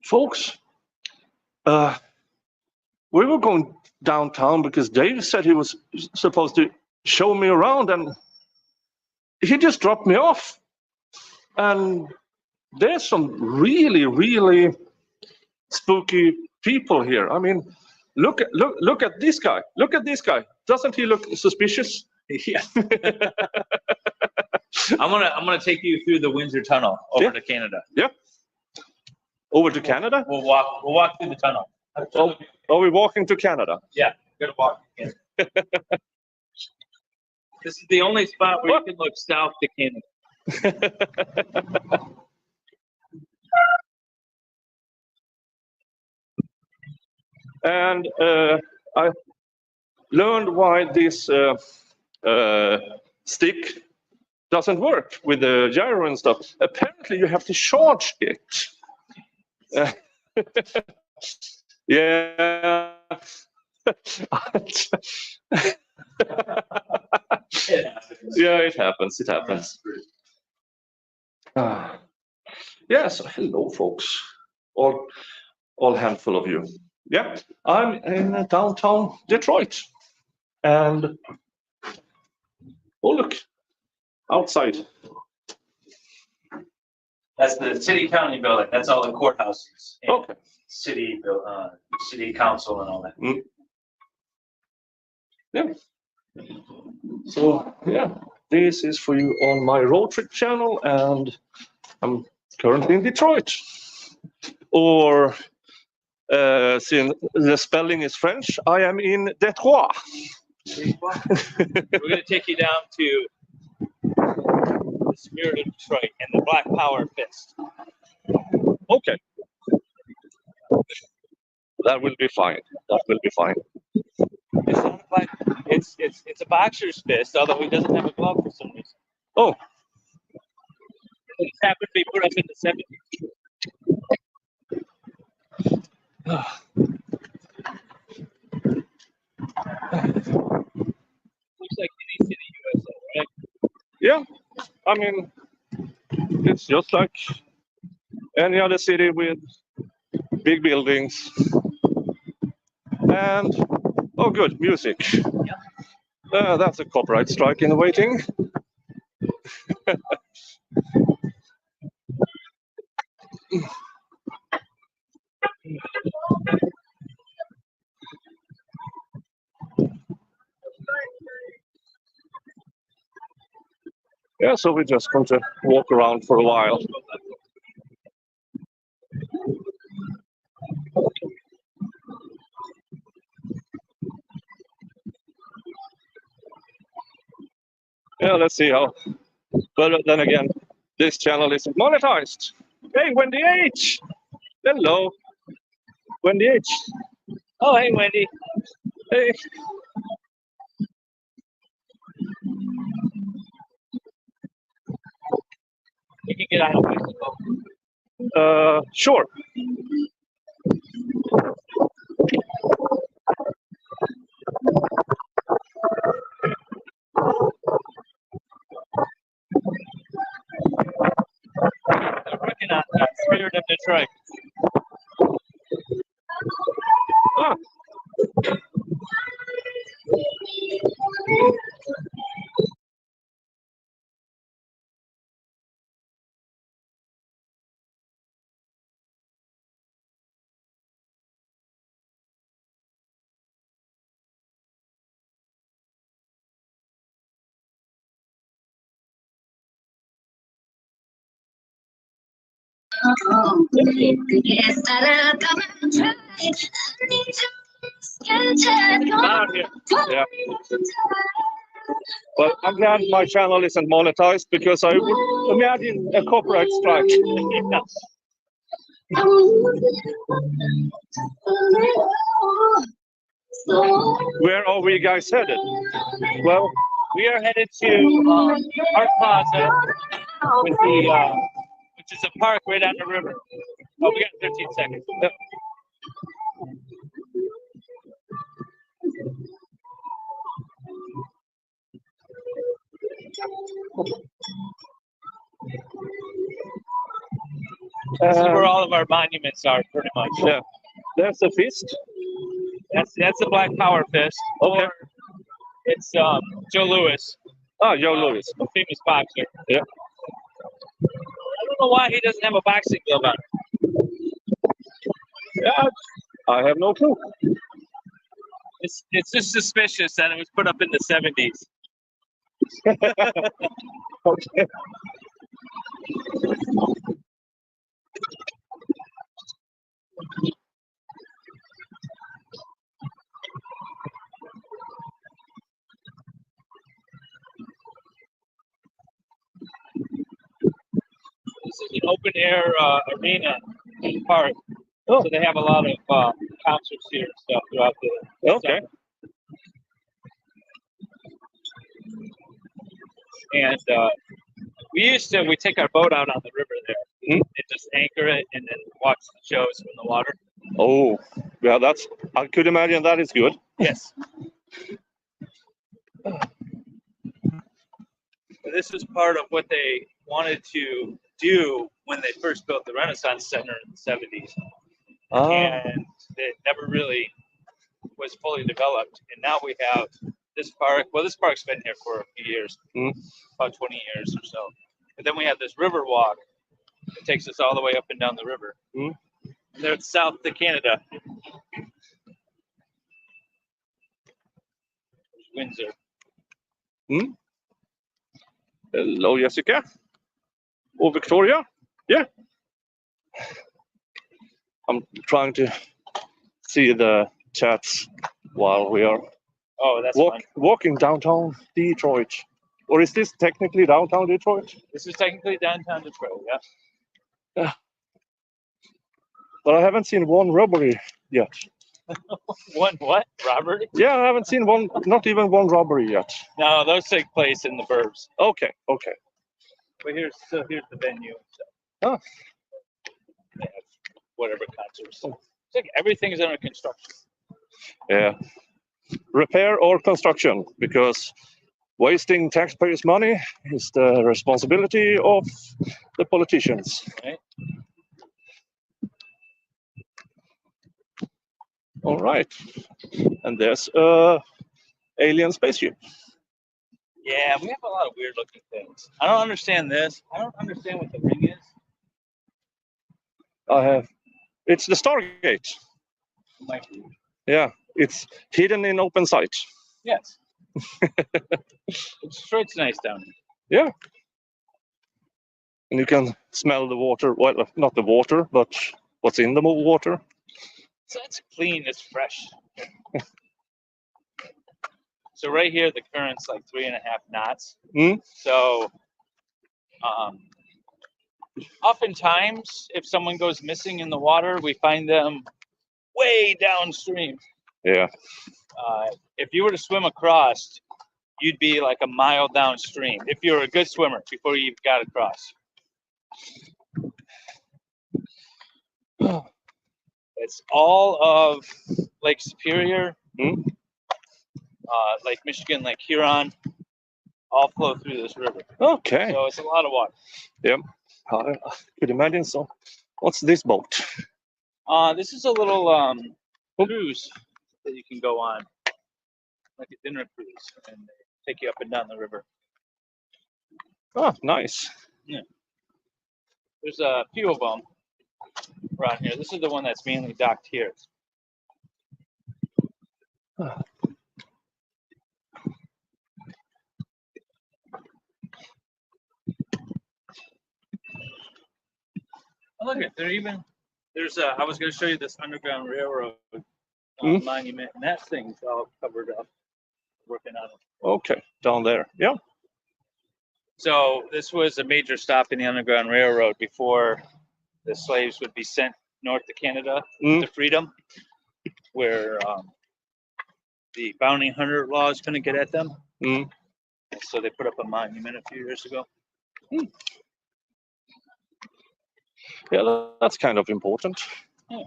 Folks, we were going downtown because Dave said he was supposed to show me around, and he just dropped me off. And there's some really, really spooky people here. I mean, look at this guy. Look at this guy. Doesn't he look suspicious? Yeah. I'm gonna take you through the Windsor Tunnel over to Canada. Yeah. Over to Canada? We'll walk through the tunnel. Oh, are we walking to Canada? Yeah, we're gonna walk to Canada. This is the only spot where you can look south to Canada. And I learned why this stick doesn't work with the gyro and stuff. Apparently, you have to charge it. Yeah. Yeah, it happens. It happens. Yeah, so hello, folks. All handful of you. Yeah, I'm in downtown Detroit. And oh, look, outside. That's the city county building. That's all the courthouses. Okay. City council and all that. Mm. Yeah. So yeah, this is for you on my road trip channel, and I'm currently in Detroit. Or since the spelling is French, I am in Detroit. We're going to take you down to the Spirit of Detroit and the Black Power Fist. Okay. That will be fine. That will be fine. It's not a black. It's a boxer's fist, although he doesn't have a glove for some reason. Oh. It happened to be put up in the 70s. Looks like any city, USA, right? Yeah. I mean, it's just like any other city with big buildings. And oh, good music. Yeah. That's a copyright strike in the waiting. Yeah, so we're just going to walk around for a while. Yeah, let's see how. But then again, this channel is monetized. Hey, Wendy H. Hello, Wendy H. Oh, hey, Wendy. Hey. You can get out of Mexico. Sure. I'm working on that Spirit of Detroit. Ah. Down here. Yeah. Well, I'm glad my channel isn't monetized because I would imagine a copyright strike. Where are we guys headed? Well, we are headed to Park Plaza, with the which is a park right on the river. Oh, we got 13 seconds. Yep. This is where all of our monuments are, pretty much. Yeah. There's a fist. That's the Black Power fist. Okay. Or it's Joe Louis. Ah, Joe Louis. A famous boxer. Yeah. I don't know why he doesn't have a boxing glove on. Yeah. I have no clue. It's just suspicious that it was put up in the 70s. Okay. This is an open air arena park. Oh. So they have a lot of concerts here and stuff throughout the Okay. summer. And we take our boat out on the river there and just anchor it and then watch the shows from the water. Oh, yeah, I could imagine that is good. Yes. This was part of what they wanted to do when they first built the Renaissance Center in the 70s. And it never really was fully developed. And now we have this park. Well, this park's been here for a few years, about 20 years or so. But then we have this river walk that takes us all the way up and down the river. And there's south to Canada. Windsor. Hello, Jessica. Oh, Victoria. Yeah. I'm trying to see the chats while we are walking downtown Detroit. Or is this technically downtown Detroit? This is technically downtown Detroit, yeah. Yeah. But I haven't seen one robbery yet. One what? Robbery? Yeah, I haven't seen one, not even one robbery yet. No, those take place in the burbs. Okay, okay. But here's the venue. Oh. They have whatever concerts. It's like everything's under construction. Yeah. Repair or construction, because wasting taxpayers' money is the responsibility of the politicians. Right. All right. And there's a alien spaceship. Yeah, we have a lot of weird looking things. I don't understand this. I don't understand what the ring is. It's the Stargate. Might be. Yeah, it's hidden in open sight. Yes. Detroit's nice down here. Yeah. And you can smell the water. Well, not the water, but what's in the water. So it's clean, it's fresh. So right here, the current's like 3.5 knots. So oftentimes, if someone goes missing in the water, we find them way downstream. Yeah. If you were to swim across, you'd be like a mile downstream. If you're a good swimmer before you got across. It's all of Lake Superior, Lake Michigan, Lake Huron, all flow through this river. Okay. So it's a lot of water. Yep. I could imagine so. What's this boat? This is a little cruise that you can go on, like a dinner cruise, and they take you up and down the river. Oh, nice. Yeah. There's a few of them around here. This is the one that's mainly docked here. Oh, look at there's I was going to show you this Underground Railroad monument, and that thing's all covered up, working on it. Okay, down there. Yeah. So this was a major stop in the Underground Railroad before the slaves would be sent north to Canada to freedom, where the bounty hunter laws couldn't get at them. So they put up a monument a few years ago. Yeah, that's kind of important. Yeah.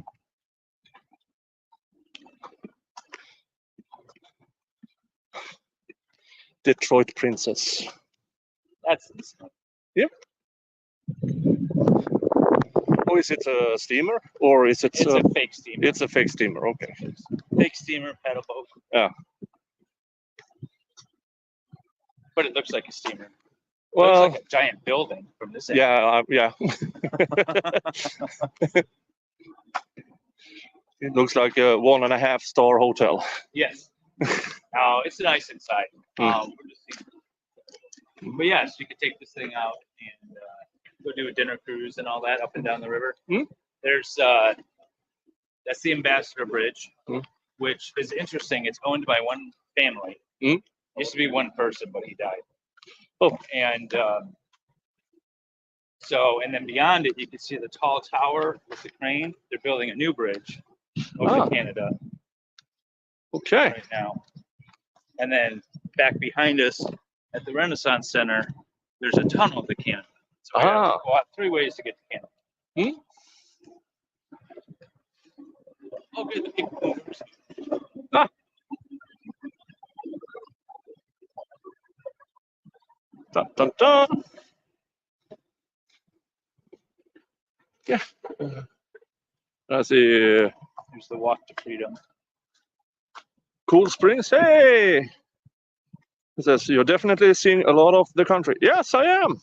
Detroit Princess. That's Yep. Oh, is it a steamer or is it? It's a fake steamer. It's a fake steamer. Okay. Fake steamer paddle boat. Yeah. But it looks like a steamer. Well, Looks like a giant building from this end. yeah, yeah. It looks like a 1.5-star hotel. Yes. Oh, it's nice inside. We're just seeing. But yes, you could take this thing out and go do a dinner cruise and all that up and down the river. There's that's the Ambassador Bridge, which is interesting. It's owned by one family. Used to be one person, but he died. Oh, and and then beyond it, you can see the tall tower with the crane. They're building a new bridge over to Canada. Okay. Right now, and then back behind us at the Renaissance Center, there's a tunnel to Canada. So we have to go out 3 ways to get to Canada. Okay, the big boomers. Dun, dun, dun. Yeah. Let's see. Here's the walk to freedom. Cool Springs. Hey. It says you're definitely seeing a lot of the country. Yes, I am.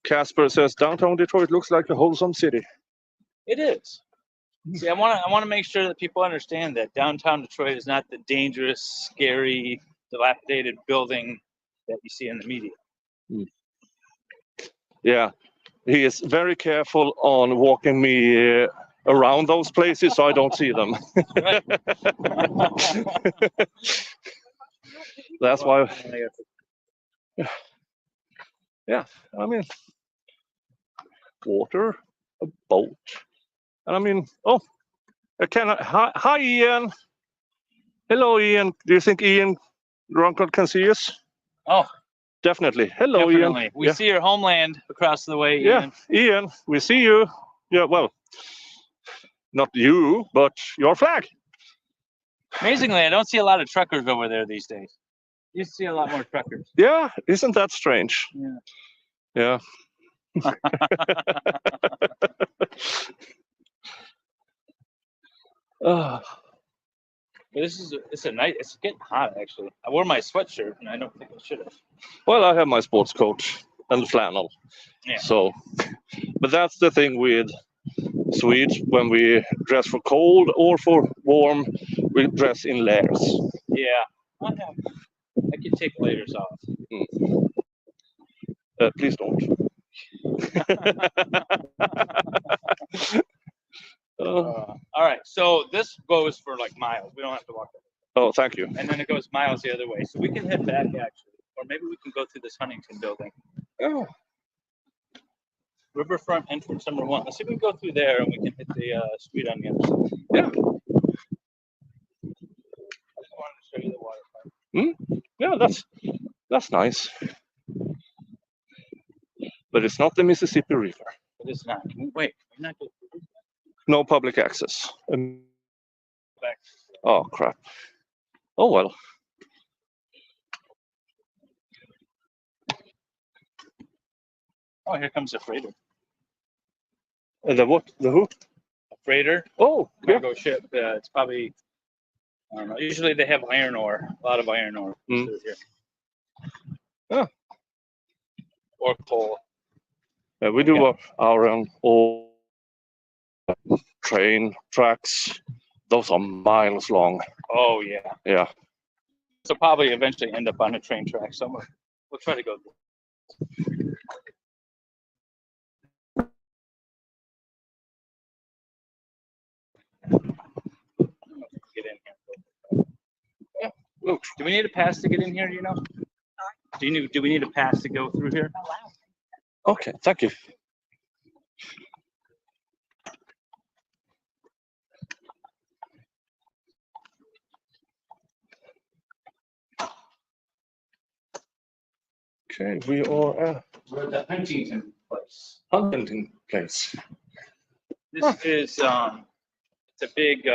Casper says downtown Detroit looks like a wholesome city. It is. See, I want to make sure that people understand that downtown Detroit is not the dangerous, scary, dilapidated building that you see in the media. Yeah, he is very careful on walking me around those places so I don't see them. That's why. Yeah, I mean, water, a boat, and I mean, oh, hi, Ian. Hello, Ian. Do you think Ian Runkle can see us? Oh, definitely. Hello, definitely. Ian. We see your homeland across the way, Ian. Yeah, Ian, we see you. Yeah, well, not you, but your flag. Amazingly, I don't see a lot of truckers over there these days. You see a lot more truckers. Yeah, isn't that strange? Yeah. It's a night. It's getting hot actually. I wore my sweatshirt and I don't think I should have. Well, I have my sports coat and flannel. Yeah. So, but that's the thing with Swede. When we dress for cold or for warm, we dress in layers. Yeah. I can take layers off. Please don't. All right. So this goes for like miles. We don't have to walk that. Oh, thank you. And then it goes miles the other way. So we can head back actually. Or maybe we can go through this Huntington building. Oh. Riverfront entrance number 1. Let's see if we can go through there and we can hit the street on the other side. Yeah. I just wanted to show you the water park. Yeah, that's nice. But it's not the Mississippi River. It is not. Wait, we're not good. No public access. Oh, crap. Oh, well. Oh, here comes a freighter. The what? The who? A freighter. Oh, Cargo ship. It's probably, I don't know. Usually they have iron ore. A lot of iron ore. Here. Oh. Or coal. Yeah, we do our own all train tracks. Those are miles long. Oh, yeah. Yeah. So probably eventually end up on a train track somewhere. We'll try to go. Get in here. Yeah. Look, do we need a pass to get in here? Do you know? Do we need a pass to go through here? Okay, thank you. Okay, we're at the Huntington place. Huntington Place. This is it's a big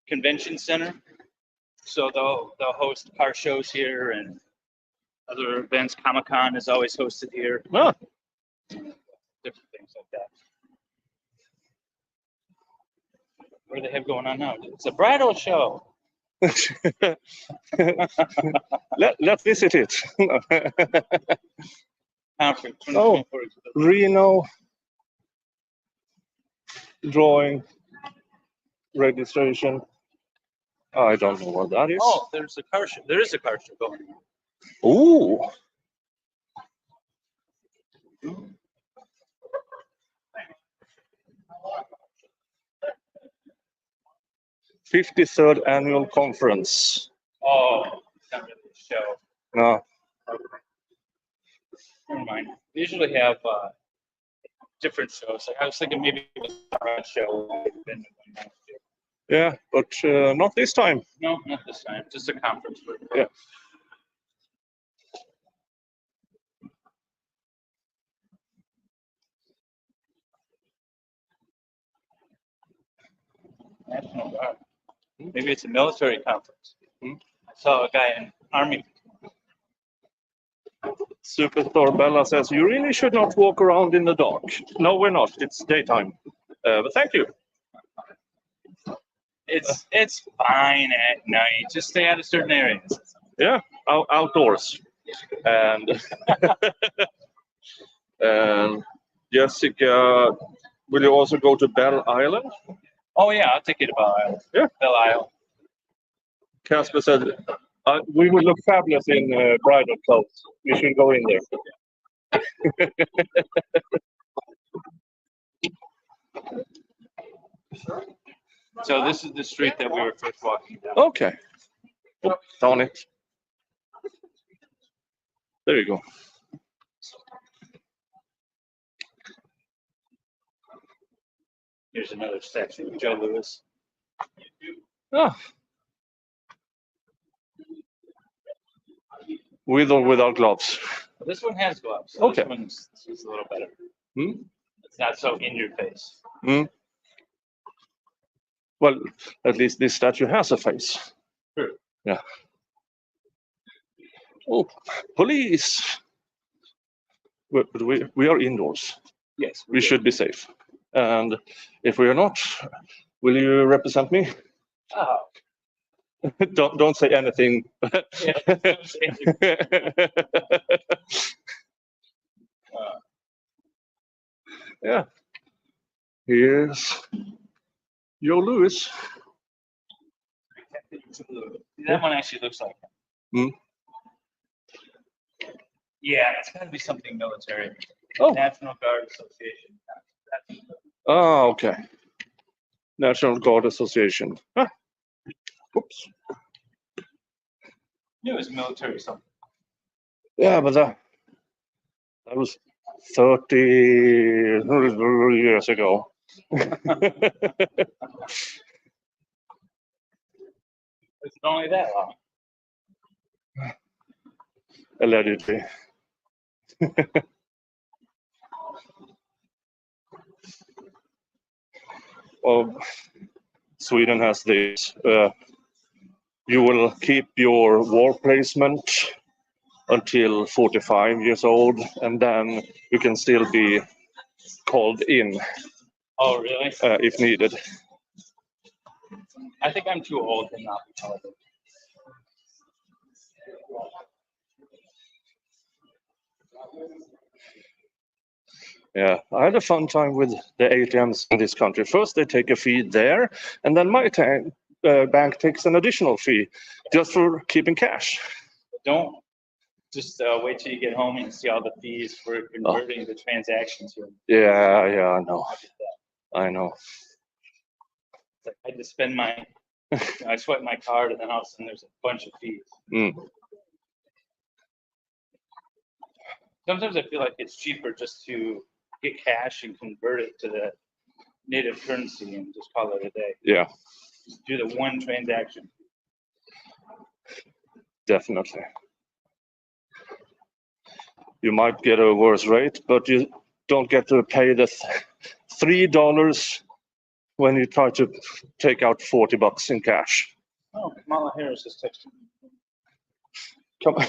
convention center, so they'll host car shows here and other events. Comic-Con is always hosted here. Oh. Different things like that. What do they have going on now? It's a bridal show. Let's visit it. Conference. Oh, Reno drawing registration. I don't know what that is. Oh, there's a car show. There is a car show going on. Ooh. 53rd annual conference. Oh, it's not really a show. No. Never mind. We usually have different shows. Like I was thinking maybe it was a show. Yeah, but not this time. No, not this time. Just a conference. Yeah. National Guard. Maybe it's a military conference. I saw a guy in Army. Superstar Bella says, you really should not walk around in the dark. No, we're not. It's daytime. But thank you. It's fine at night. Just stay out of certain areas. Yeah, outdoors. And, and Jessica, will you also go to Bell Island? Oh yeah, I'll take you to Belle Isle. Yeah. Belle Isle. Casper said, we would look fabulous in bridal clothes. We should go in there. So this is the street that we were first walking down. Okay. Oh, darn it. There you go. Here's another statue of Joe Louis. Ah. With or without gloves? Well, this one has gloves. So Okay. This one's a little better. Hmm? It's not so in your face. Hmm. Well, at least this statue has a face. True. Yeah. Oh, police! But we are indoors. Yes. We should be safe. And if we are not, will you represent me? Oh. Don't say anything. Yeah, don't say anything. Yeah. Here's Joe Louis. That one actually looks like him. Yeah, it's got to be something military. Oh. National Guard Association. Ah, okay. National Guard Association. Ah. Oops. It was military something. Yeah, but that was 30 years ago. It's only that long. Allegedly. Well, Sweden has this. You will keep your war placement until 45 years old, and then you can still be called in Oh, really? if needed. I think I'm too old to not be called in. Yeah, I had a fun time with the ATMs in this country. First, they take a fee there, and then my bank takes an additional fee just for keeping cash. Don't just wait till you get home and see all the fees for converting the transactions here. Yeah, I know. I know. It's like I had to spend my, I swipe my card and then all of a sudden there's a bunch of fees. Sometimes I feel like it's cheaper just to get cash and convert it to the native currency and just call it a day. Yeah. Just do the one transaction. Definitely. You might get a worse rate, but you don't get to pay the $3 when you try to take out $40 in cash. Oh, Kamala Harris is texting me. Come on.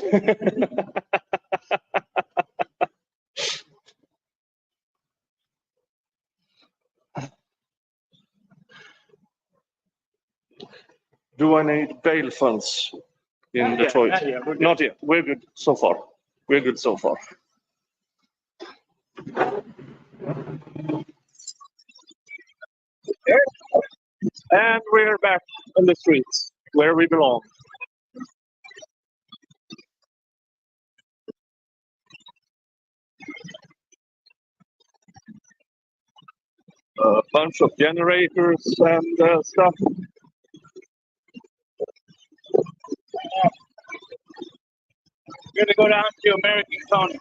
Do I need bail funds in Detroit? Not yet, we're good. Not yet. We're good so far. We're good so far. And we're back on the streets where we belong. A bunch of generators and stuff. We're gonna go down to American Coney.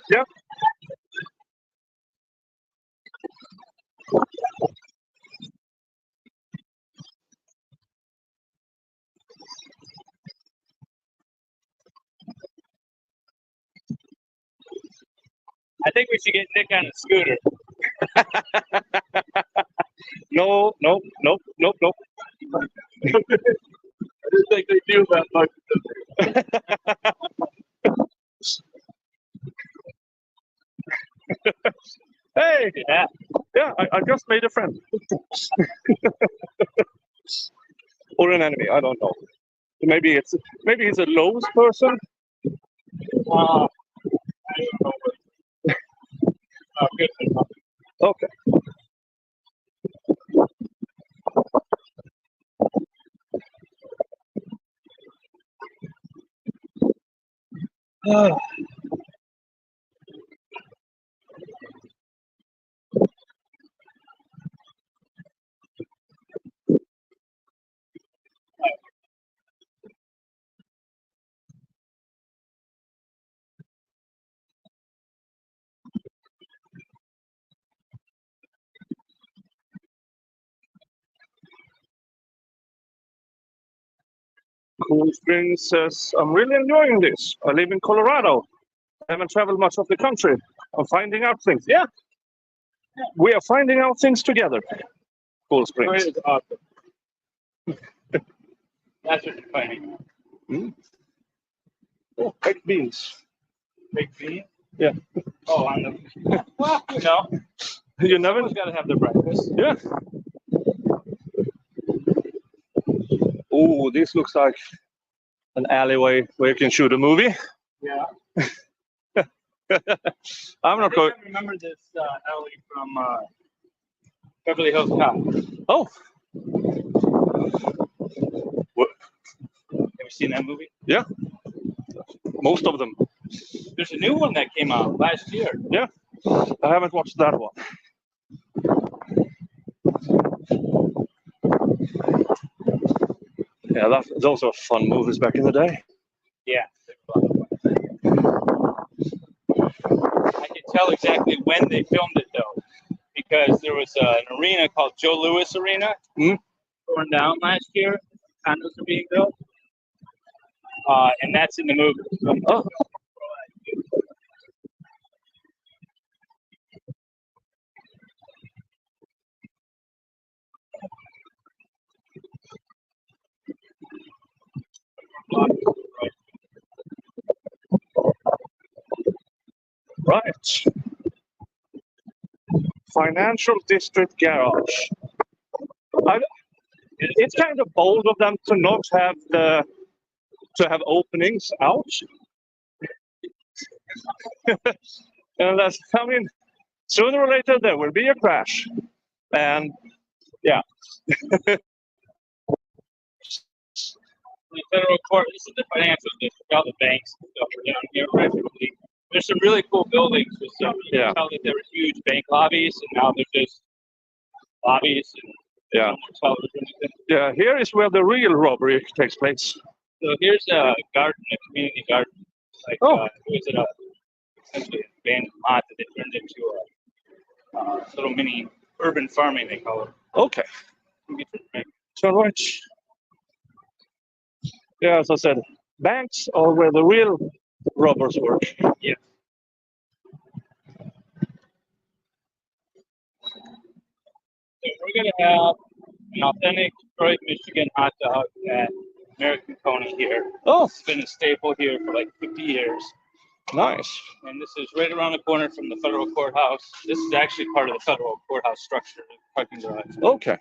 Yep. I think we should get Nick on a scooter. No. I didn't think they knew that much. Hey, Yeah. I just made a friend. Or an enemy, I don't know. Maybe he's a Lowe's person. I don't know. Good enough. Okay. Cool Springs says, I'm really enjoying this. I live in Colorado. I haven't traveled much of the country. I'm finding out things. Yeah. We are finding out things together. Cool Springs. It's awesome. That's what you're finding. Oh, baked beans. Big bean? Yeah. Oh, on the. Well, you know. You never. Someone's got to have their breakfast. Yeah. Oh, this looks like an alleyway where you can shoot a movie. Yeah. I'm not going. I remember this alley from Beverly Hills Cop. Oh. What? Have you seen that movie? Yeah. Most of them. There's a new one that came out last year. Yeah. I haven't watched that one. Yeah, those were fun movies back in the day. Yeah. I can tell exactly when they filmed it though, because there was an arena called Joe Louis Arena, torn down last year. Condos are being built, and that's in the movie. Oh. Right. Financial District Garage. It's kind of bold of them to not have openings out. And that's, I mean, sooner or later there will be a crash. And yeah. The federal court, this is the financial district, all the banks and stuff are down here originally. There's some really cool buildings with some. You can tell that there were huge bank lobbies, and now they're just lobbies, and Yeah. More colors or anything. Yeah, here is where the real robbery takes place. So here's a garden, a community garden. Like, Oh. was it essentially an abandoned lot that they turned into a little mini urban farming, they call it. Okay. So right. Yeah, as I said, banks are where the real robbers work. Yeah. So we're gonna have an authentic Detroit, Michigan hot dog at American Coney here. Oh, It's been a staple here for like 50 years. nice. And this is right around the corner from the federal courthouse. This is actually part of the federal courthouse structure, the parking garage. Okay.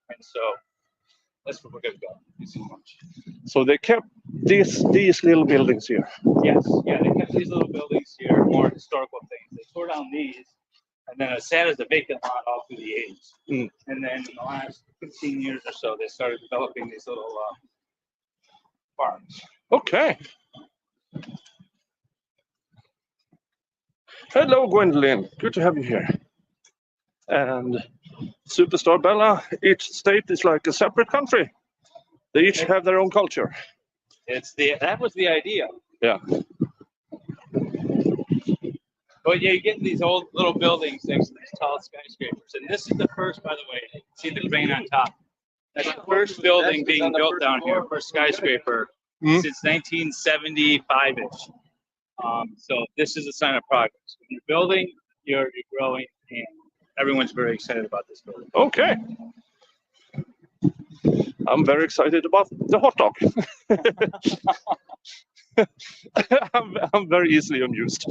And so that's where we're gonna go. Thank you so much. So they kept these little buildings here. Yes, yeah, they kept these little buildings here, more historical things. They tore down these, and then it sat as a vacant lot all through the 80s. Mm. And then in the last 15 years or so, they started developing these little farms. Okay. Hello, Gwendolyn. Good to have you here. And Superstar Bella, each state is like a separate country. They each have their own culture. That was the idea. Yeah. But yeah, you get these old little buildings next to these tall skyscrapers. And this is the first, by the way, see the crane on top. That's the first building being built down here, first skyscraper since 1975-ish. So this is a sign of progress. When you're building, you're growing, and everyone's very excited about this building. Okay. I'm very excited about the hot dog. I'm very easily amused.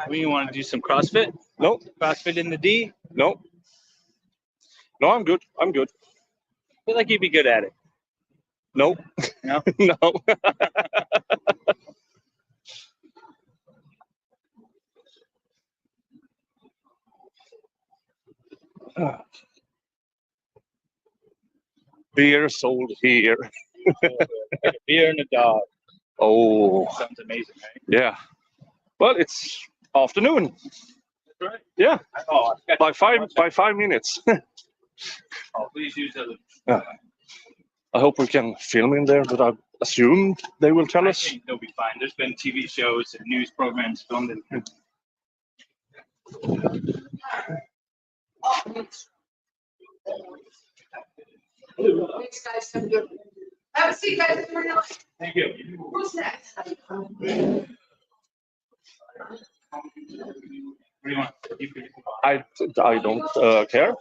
We want to do some CrossFit? No, CrossFit in the D? no. No, I'm good. I'm good. I feel like you'd be good at it. No. No? No. Beer sold here. Like a beer and a dog. Oh, Sounds amazing, right? yeah. Well, it's afternoon. That's right. Yeah, Oh, by 5 minutes. Oh, please use other. I hope we can film in there, but I assume they will tell I us. think they'll be fine. There's been TV shows and news programs filmed in here. Thanks, guys. Have a good one. Have a seat, guys. Thank you. Who's next? What do you want? I don't care.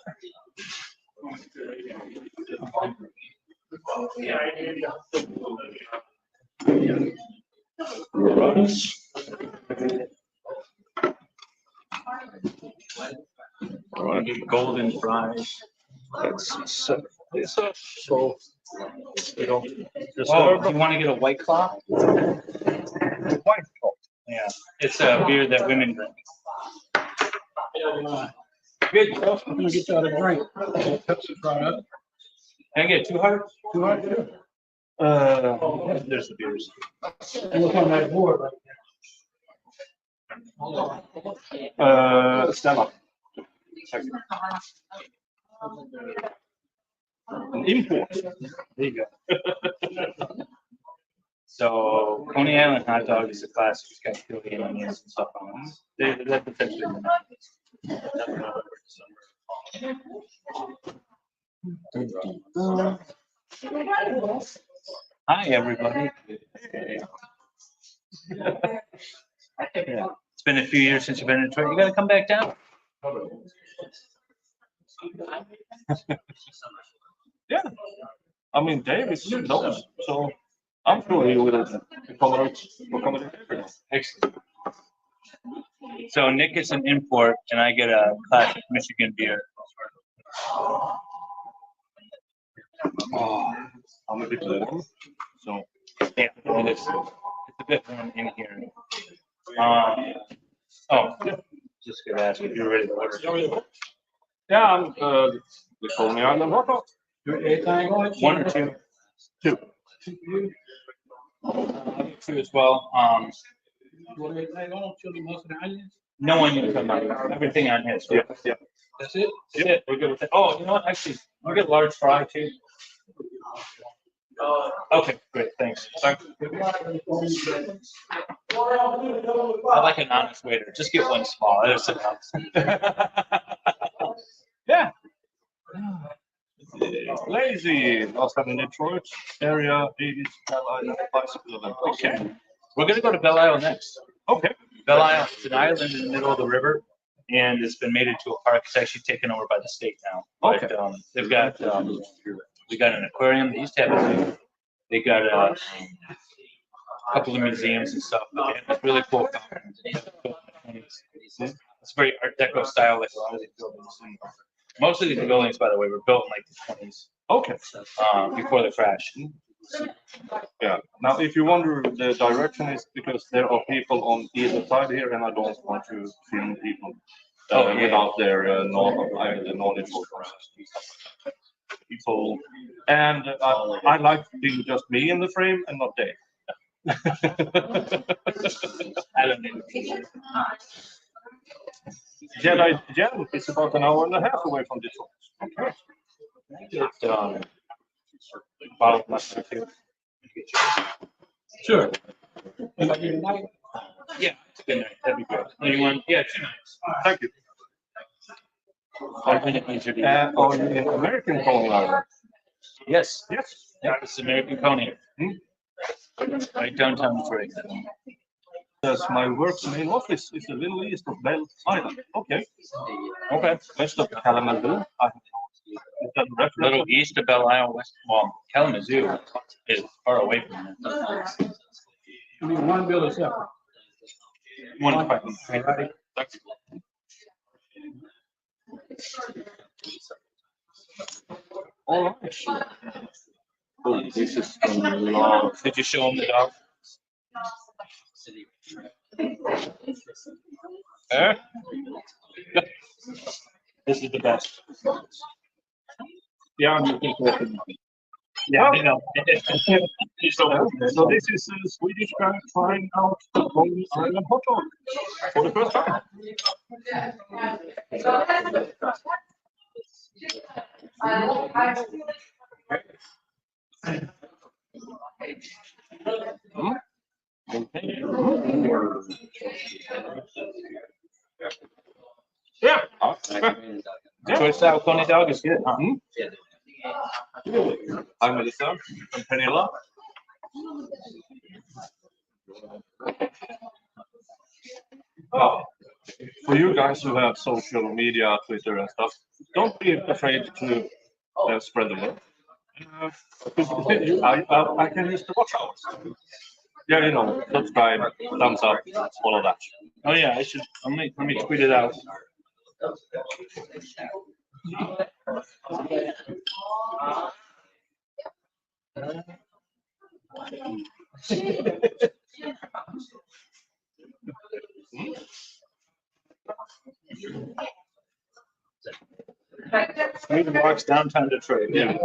Right. Get golden fries. Let's set this up so we don't Oh, disturb. you want to get a White Claw? White Claw. Yeah, it's a beer that women drink. Good. I'm gonna get you out a drink. Pepsi brought up. Can I get 200? 200. There's the beers. Look on that board right Stella. An import. There you go. So Coney Island hot dog is a classic. It's got chili and onions and stuff on it. That's essentially Hi, everybody. It's been a few years since you've been in Detroit. You got to come back down. Yeah. I mean, Dave is close, so I'm sure he will accommodate everything. Excellent. So Nick gets an import, and I get a classic Michigan beer. Oh, I'm a bit warm, so Yeah, and it's a bit warm in here. Just gonna ask if you're ready to order. yeah, I'm The Coney Island hot dog. One or two. Two. I'll get two as well. No onions on mine. Everything on his. Yeah, yeah. That's it? That's it. We're good with that. Oh, you know what? Actually, I'll get large fry too. Okay, great. Thanks. Sorry. I like an honest waiter. Just get one small. There's Yeah. Lazy. Last time in Detroit area, 80s, Belle Island, bicycle event. Okay. We're gonna go to Belle Isle next. Okay. Belle Isle is an island in the middle of the river, and it's been made into a park. It's actually taken over by the state now. But, Okay. they've got we got an aquarium. They used to have a zoo. They got a couple of museums and stuff. But they have this really cool fountain. It's very Art Deco style, like a lot of these buildings. And most of these buildings, by the way, were built in like the 20s. Okay. Before the crash. Yeah. Now, if you wonder, the direction is because there are people on either side here, and I don't want to film people without their knowledge or people. And I like being just me in the frame and not Dave. I don't know. Jedi Jen is about an hour and a half away from Detroit. Okay. Bottle of mustard too. Sure. Yeah, it's a good night. That'd be great. Anyone? Yeah, 2 nights. Thank you. On the American Coney Island. Yes. Yes. Yeah, it's American Coney. Right downtown Detroit. Yes, my work's main office is a little east of Belle Island. Okay. Okay. West of Kalamazoo. Is that A reference? little east of Belle Isle, west. Well, Kalamazoo is far away from there. I mean, one bill is separate. One question. All right. Oh, this is a lot. Did you show him the dog? Eh? This is the best. Yeah, I'm looking for it. Yeah, I know. So this is a Swedish guy trying out the Coney Island hot dog for the first time. Yeah. Choice style Coney dog is good. Huh? I'm Melissa from Penilla. For you guys who have social media, Twitter and stuff, don't be afraid to spread the word. I can use the watch hours. Yeah, you know, subscribe, thumbs up, all of that. Oh yeah, I should. Let me tweet it out. Swede walks downtown Detroit. Yeah.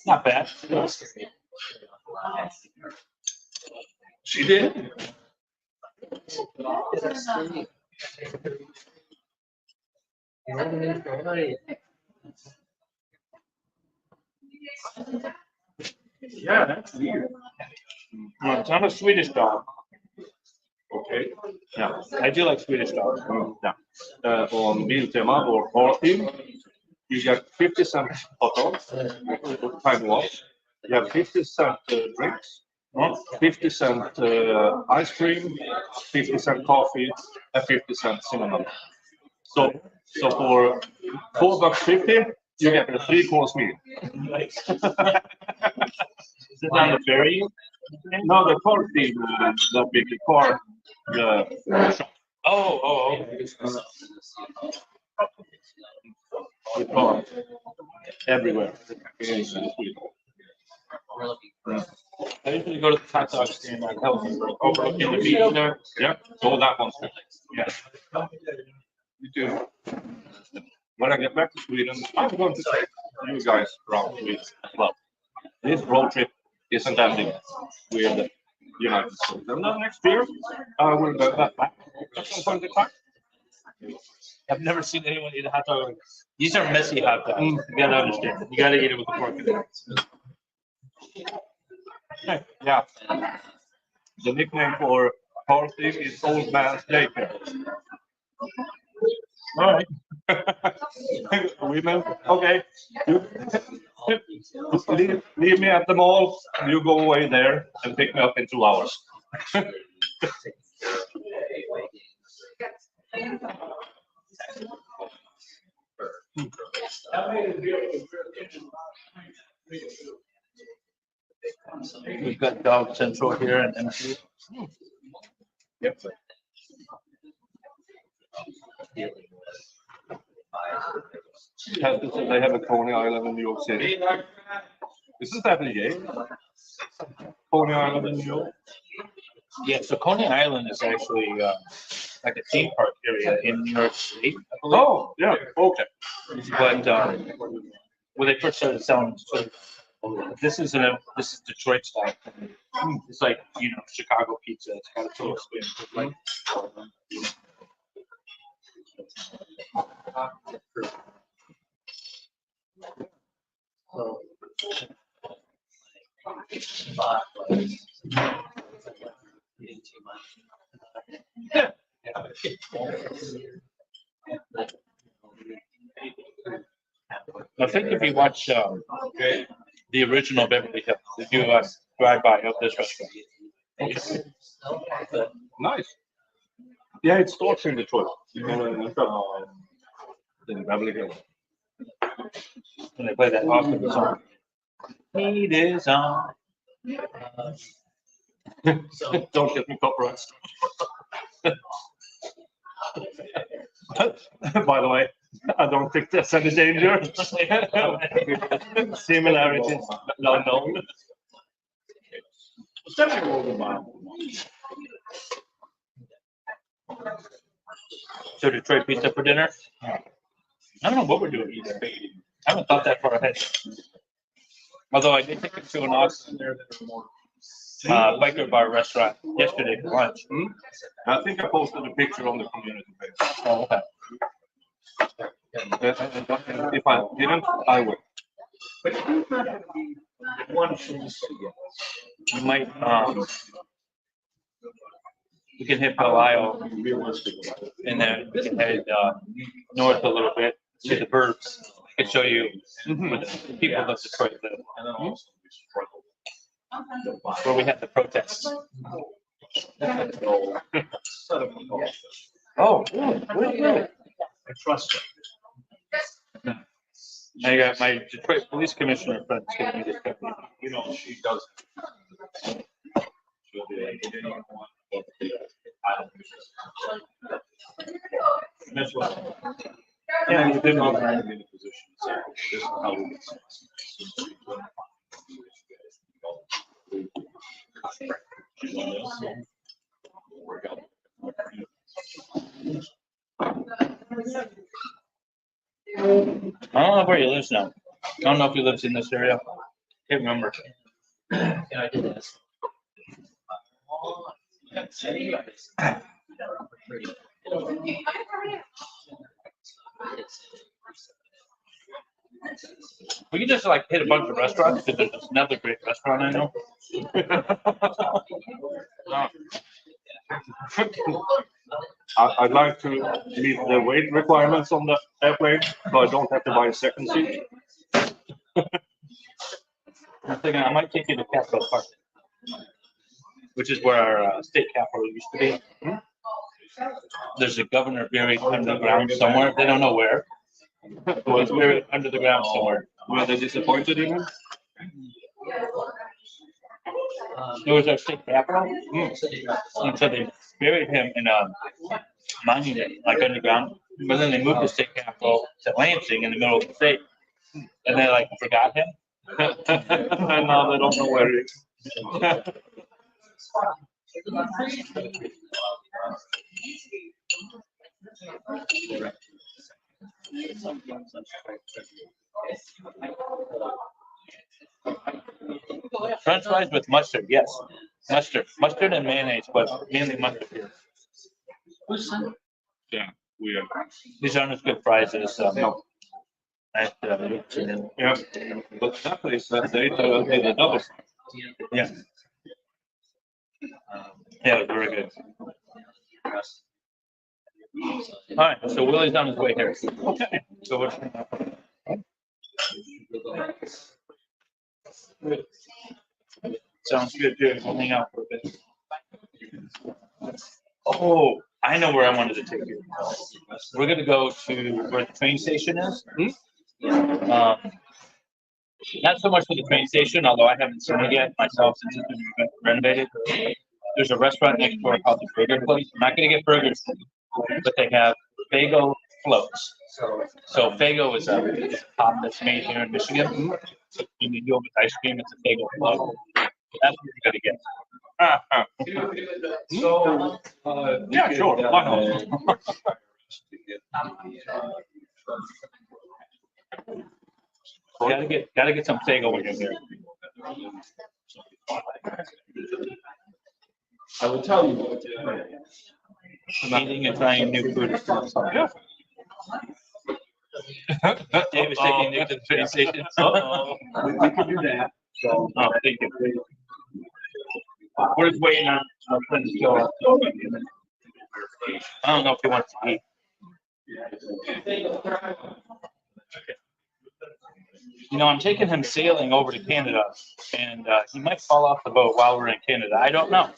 Not bad. She did. Yeah, that's weird. No, it's not a Swedish dog. Okay. Yeah. I do like Swedish dogs. Yeah. On Biltema or Party, you get 50-cent hot dogs, time watch. You have 50-cent drinks, 50-cent ice cream, 50-cent coffee, and 50-cent cinnamon. So for $4.50, you get a 3-course meal. Nice. Is it on the ferry? No, the Party, the big car. Shop. Oh. The car everywhere. I usually go to the hot dog stand on Helsingborg, overlooking the beach there. Yeah, so that one. Yeah. You too. When I get back to Sweden, I'm going to take you guys around Sweden as well. This road trip isn't ending with the United States. And then next year, I will go back at some point in time. I've never seen anyone eat a hot dog. These are messy hot dogs. You gotta understand. You gotta eat it with a fork and knife. Yeah. The nickname for party is Old Man's Daycare. All right. Women, okay. You leave me at the mall. You go away there and pick me up in 2 hours. We've got Dog Central here and MC. Yep. They have a Coney Island in New York City. Isn't that the game? Coney Island in New York? Yeah, so Coney Island is actually like a theme park area in New York State, I believe. Oh, yeah, okay. But when they first started selling, so this is Detroit style. It's like, you know, Chicago pizza. It's got a total spin. Like, I think if you watch the original Beverly Hills, if you drive by of this restaurant. Nice. Yeah, it starts in Detroit. In Beverly Hills. When they play that awesome song. Heat is on. Don't get me copyright. By the way, I don't think there's any danger. Similarities unknown. So Detroit pizza for dinner? I don't know what we're doing either. I haven't thought that far ahead. Although I did take it to an awesome biker bar restaurant yesterday for lunch. I think I posted a picture on the community page. Oh, okay. If I didn't, I would. You might, we can hit Belle Isle and then we can head north a little bit to the burbs. I can show you where the people of Detroit live. Where we had the protests. Oh, really? I trust you. I got my Detroit police commissioner friend giving me this company. You know, she does. That's what. Yeah, you did not find me in a position. So this is how we get work out. I don't know where he lives now. I don't know if he lives in this area. Can't remember. Yeah, I did this. We can just like hit a bunch of restaurants because there's another great restaurant I know. I'd like to meet the weight requirements on the airplane, so I don't have to buy a second seat. I'm thinking I might take you to Capitol Park, which is where our state capitol used to be. There's a governor buried underground somewhere. They don't know where. Well, he's buried under the ground somewhere. Were they disappointed in him? It was our state capitol. And so they buried him in a monument, like underground. But then they moved the state capitol to Lansing in the middle of the state. And they like forgot him. And now they don't know where it is. French fries with mustard, yes. Mustard and mayonnaise, but mainly mustard here. Yeah, weird. These aren't as good fries as No. at Yeah, but that place they did a double. yeah. Yeah, it was very good. All right, so Willy's on his way here. Okay. So what's sounds good, dude. We'll hang out for a bit. Oh, I know where I wanted to take you. We're gonna go to where the train station is. Not so much for the train station, although I haven't seen it yet myself since it's been renovated. There's a restaurant next door called the Burger Place. I'm not gonna get burgers, but they have Faygo floats. So Faygo is a pop that's made here in Michigan. So when you do it with ice cream, it's a Faygo float. That's what you're gonna get. So, yeah, sure, why not? Gotta get some Faygo when you're here. I will tell you. Eating and trying new food is fun. Yeah. Dave is taking you to the train station. We can do that. Oh, thank you. We're just waiting on our friends to go up. I don't know if he wants to eat. You know, I'm taking him sailing over to Canada, and he might fall off the boat while we're in Canada. I don't know.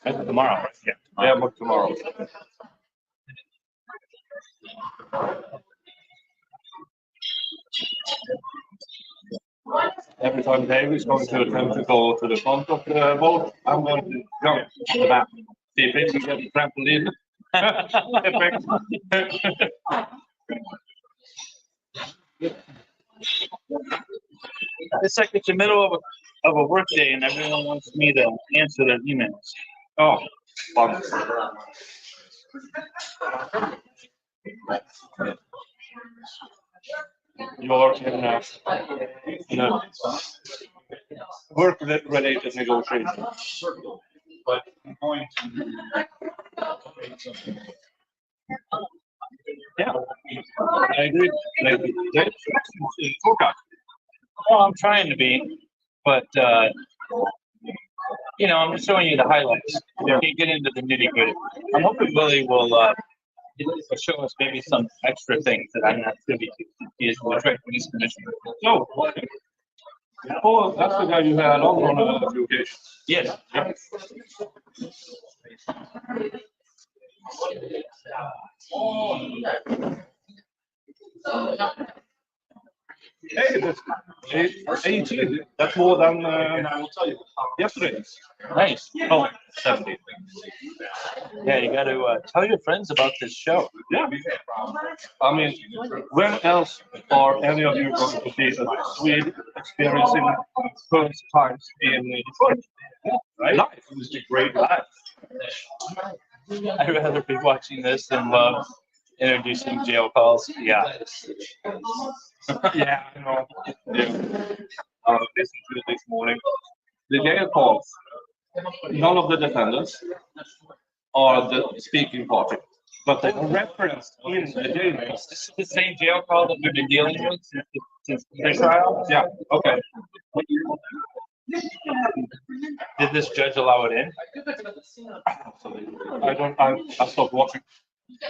That's tomorrow, right? Yeah, but tomorrow. Every time Dave is going to attempt to go to the front of the boat, I'm going to jump to the back. See if he can get the trampoline. Effect. It's like it's the middle of a work day and everyone wants me to answer their emails. Oh, fun. You're in a work-related negotiation. But I'm going to. Yeah, I agree. Well, I'm trying to be, but you know, I'm just showing you the highlights. You can't get into the nitty gritty. I'm hoping Willy will show us maybe some extra things that I'm not privy to. He is the trade police commissioner. So, oh, that's the guy you had on a few occasions. Yes. Yeah. Hey, that's 18. That's more than yesterday. Nice. Oh, 17. Yeah, you got to tell your friends about this show. Yeah. I mean, when else are any of you going to see a Swede experiencing first times in Detroit? Right? Life. It was a great life. I'd rather be watching this than love introducing jail calls. Yeah. Yeah, I know. Yeah. Listened to it this morning. The jail calls, none of the defendants are the speaking party, but they are referenced in the jail notes. This is the same jail call that we've been dealing with since the trial. Yeah, okay. Did this judge allow it in? I stopped watching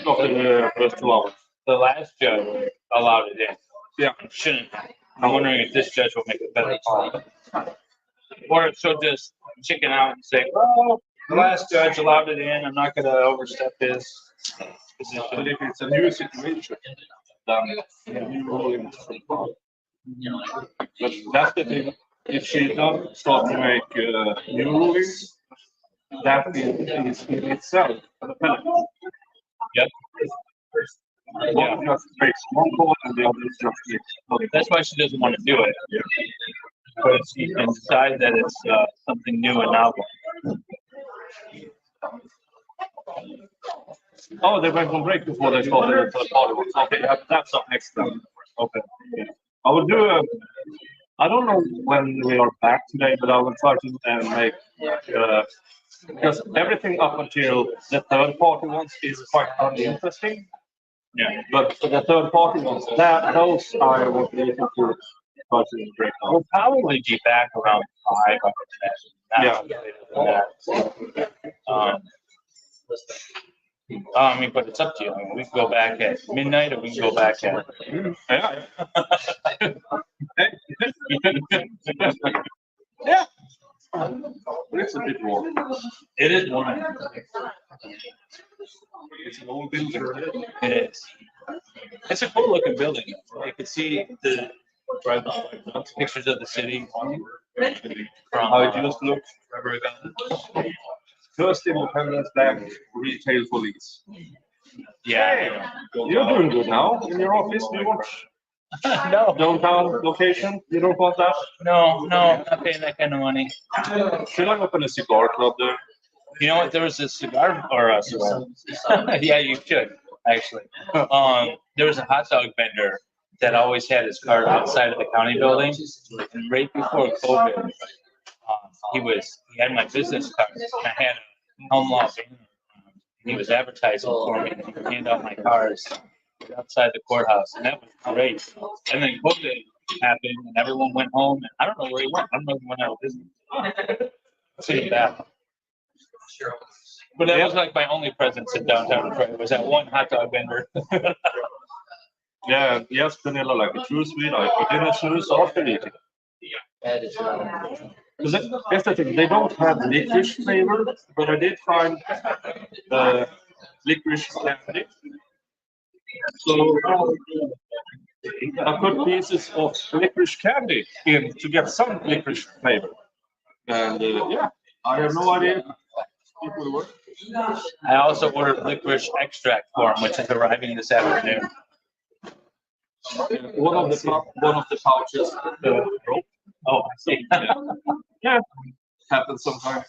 after the first 2 hours. The last judge allowed it in. Yeah. Shouldn't have. I'm wondering if this judge will make a better call. Or if she'll just chicken out and say, well, the last judge allowed it in. I'm not going to overstep his position. But if it's a new situation, then you ruling from far. But that's the thing. If she does start to make new rulings, that is in itself a penalty. Yep. One just breaks one ball and the other is just flips. That's why she doesn't want to do it. But she can decide that it's something new and novel. Oh, they went on break before they started the third party ones. Okay, that's up next time. Okay. Yeah. I will do a. I don't know when we are back today, but I will try to make because everything up until the third party ones is quite uninteresting. Yeah. But for the third party ones, those I will be able to try to break down. We'll probably be back around 5. Yeah. I mean, but it's up to you. I mean, we can go back at midnight, or we can go back at. Yeah. Yeah. It's a bit warm. It is warm. It's an old building. It is. It's a cool looking building. You can see the pictures of the city from How it used to look. First Independence Bank retail police. Yeah. You're doing good now in your office. Do you want No, downtown location? You don't want that? no, not paying that kind of money. Should I open a cigar club there? You know what? There was a cigar or a cigar. Yeah, you should actually. There was a hot dog vendor that always had his cart outside of the county building, and right before COVID, he had my business card. And I had a home law banner. He was advertising for me. He would hand out my cards outside the courthouse, and that was great. And then COVID happened, and everyone went home. And I don't know where he went. I don't know if he went out of business. See that. But that was like my only presence in downtown Detroit. Was that one hot dog vendor. Yeah, yes, vanilla like a true Swede. I put in a snooze after eating. That is Because that's the thing, they don't have licorice flavor, but I did find licorice candy. So I put pieces of licorice candy in to get some licorice flavor. And yeah, I have no idea if it will work. I also ordered licorice extract for him, which is arriving this afternoon. One of the pouches broke. Oh, I see. Yeah, happens sometimes.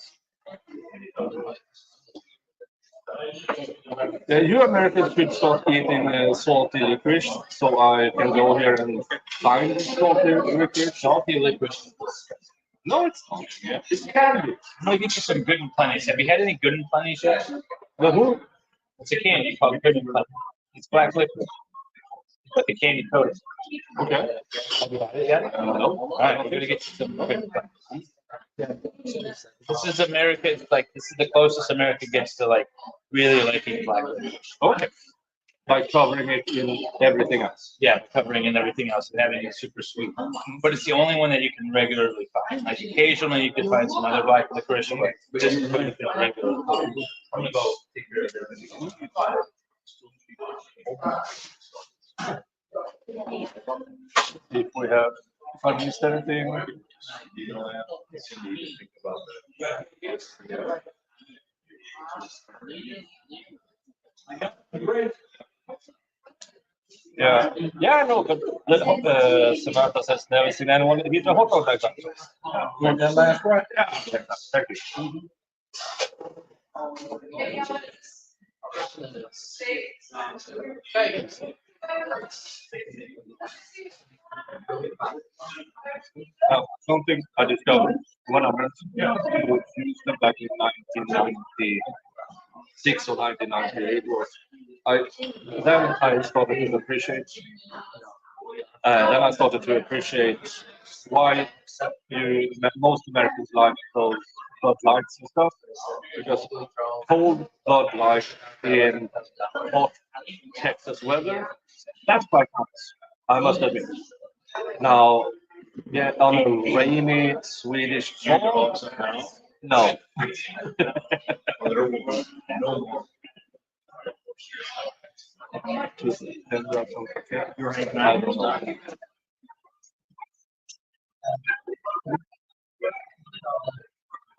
You Americans should start eating salty licorice, so I can go here and find salty licorice. Salty licorice. No, it's not. It's candy. I'm gonna get you some Good and Plenty's. Have you had any Good and Plenty's yet? The who? It's a candy called Good and Plenty. It's black liquid. Put the candy coating. Okay. Have you had it yet? No. All right, we're gonna get you some Good and Plenty. This is America. Like this is the closest America gets to like really liking black liquid. Okay. By covering it in everything else. Yeah, covering and everything else and having it super sweet. But it's the only one that you can regularly find. Like occasionally you can find some other black licorice, but this is what you can regularly find. I'm gonna go take care of everything. If we have, if I missed anything. Yeah, I know, but Samantha says never seen anyone eat a hot dog like that. Like that last one? Yeah, thank you. Something I discovered when I went to Houston back in 1996 or 1998 was then I started to appreciate why most Americans like those Bud Lights and stuff, because cold Bud Light in hot Texas weather, that's quite nice, I must admit. Now, yeah, on a rainy Swedish fall, no.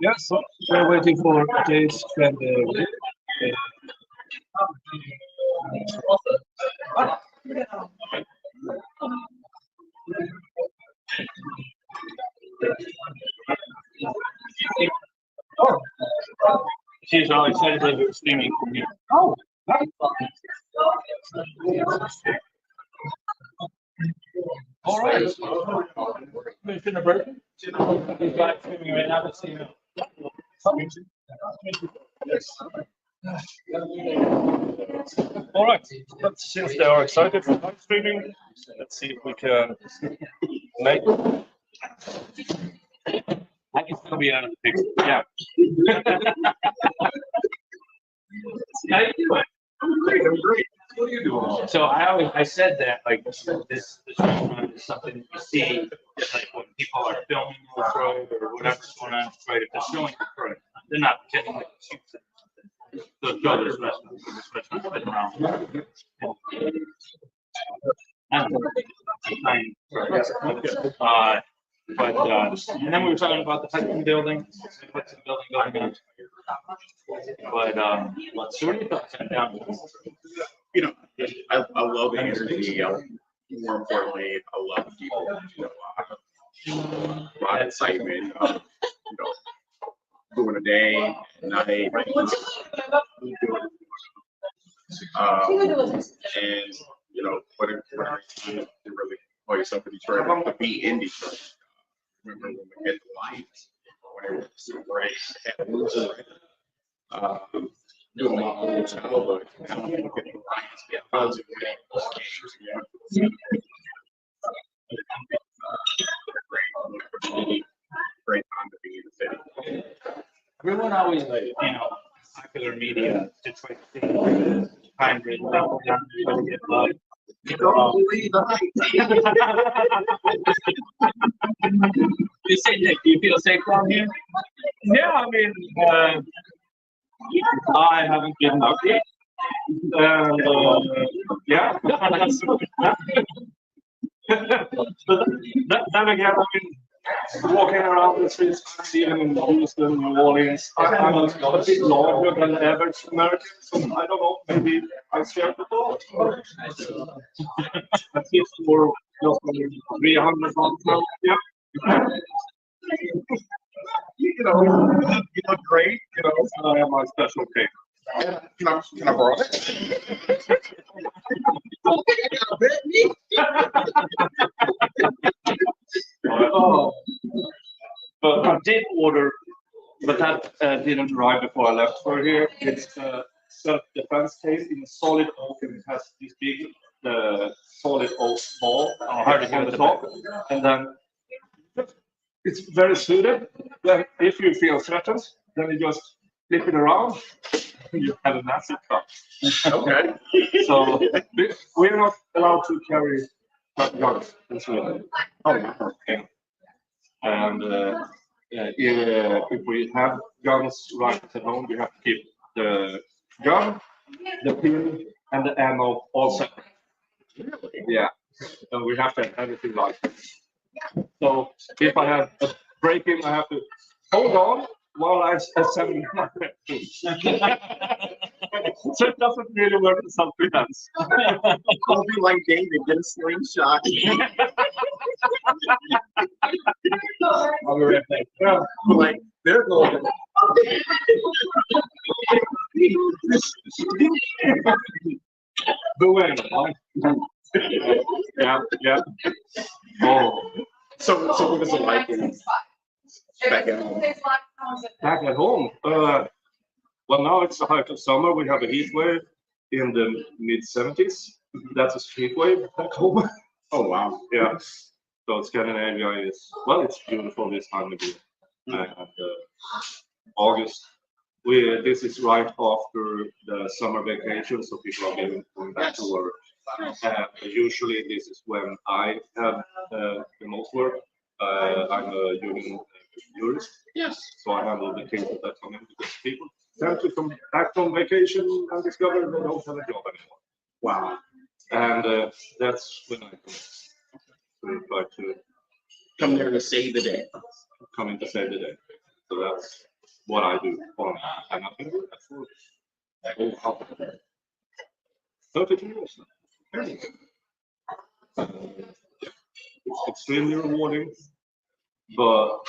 Yeah, so we're waiting for Jay's friend. She's all excited that we're streaming from here. Oh. All right. Commissionaire Burton. He's live streaming right now. Let's see now. All right. Since they are excited for live streaming, let's see if we can make. I can still be out of the picture. Yeah. How you doing? I'm great. What are you doing? So I said that like this restaurant is something that you see like when people are filming Detroit or whatever's going on in Detroit. If they're showing Detroit, they're not pretending like to shoot things. So show this restaurant. This restaurant's been around. And then we were talking about the Hudson building, what's the building going on. But so what are your thoughts on down? You know, I love the energy. More importantly, I love people. You know, a lot of excitement. You know, doing a day, night. And you know, what a time to really call yourself in Detroit to be in Detroit. Remember when we hit the Lions, when it was super great, had losers. Doing my whole childhood. Now I'm looking at the Lions get positive winning those games. Great time to be in the city. Everyone always, you know, popular media, Detroit City, kind of get love. You don't believe the You say Nick, do you feel safe down here? Yeah, I mean, I haven't been up yet. Yeah. Then again, I mean, walking around the streets, even in Houston, New Orleans, I'm a bit larger than the average American, so I don't know, maybe I share the thought. At least for 300 pounds now, yeah. you know, you look great. You know, I have my special cake. can I borrow it? Oh, but I did order, but that didn't arrive before I left for here. It's self-defense case in solid oak, and it has this big solid oak ball on the top, and then it's very suited. Then, if you feel threatened, then you just flip it around. You have a massive cup. Okay. So we're not allowed to carry guns in Sweden. Okay. And if we have guns right at home, we have to keep the gun, the pin, and the ammo all separate. Yeah. And we have to have everything like this. So if I have a break-in, I have to hold on while I assemble my weapon. So it doesn't really work in self-defense. I'll be like David, get a slingshot. I'll be right back. Yeah. Like they're going. Yeah. Oh, So what was it like back at home? Back at home, well, now it's the height of summer. We have a heat wave in the mid-70s. That's a heat wave back home. Oh wow. Yeah. So Scandinavia is, well, it's beautiful this time of year. And August, this is right after the summer vacation, so people are going back to work. Usually this is when I have the most work. I'm a union jurist. Yes. So I handle the cases that come in because people tend to come back from vacation and discover they don't have a job anymore. Wow. And that's when I try to Come there to save the day. come in to save the day. So that's what I do. And I've been doing that for 32 years now. It's extremely rewarding, but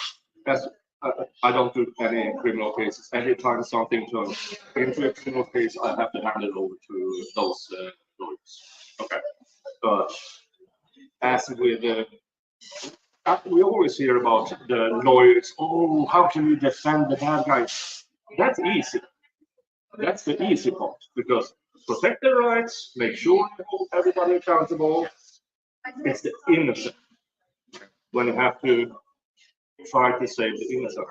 as I don't do any criminal cases. Every time something turns into a criminal case, I have to hand it over to those lawyers. Okay. But as with we always hear about the lawyers. Oh, how can you defend the bad guys? That's easy. That's the easy part because protect their rights, make sure you hold everybody accountable. It's the innocent when you have to try to save the innocent,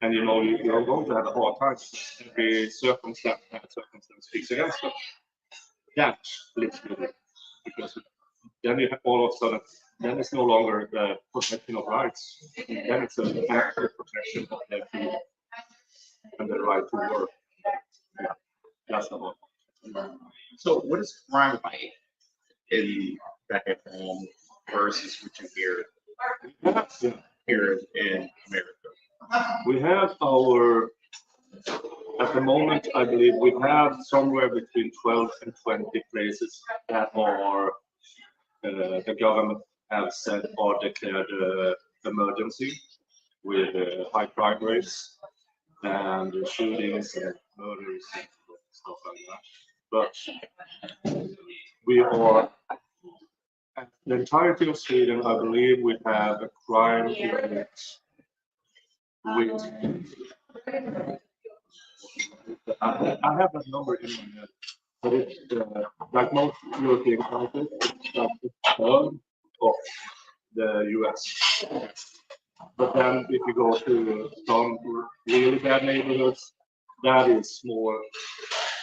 and you know you're going to have a hard time. Every circumstance speaks against them. That leads to it because then you have all of a sudden, then it's no longer the protection of rights. Then it's an active protection of their freedom and the right to work. Yeah, that's the one. So what is crime like in back at home versus what you hear here in America? We have our, at the moment, I believe we have somewhere between 12 and 20 places that are, the government have said are declared emergency with high crime rates and shootings and murders and stuff like that. But we are, at the entirety of Sweden, I believe we have a crime rate with, I have that number in my head, but it's like most European countries, it's like a third of the US. But then if you go to some really bad neighborhoods, that is more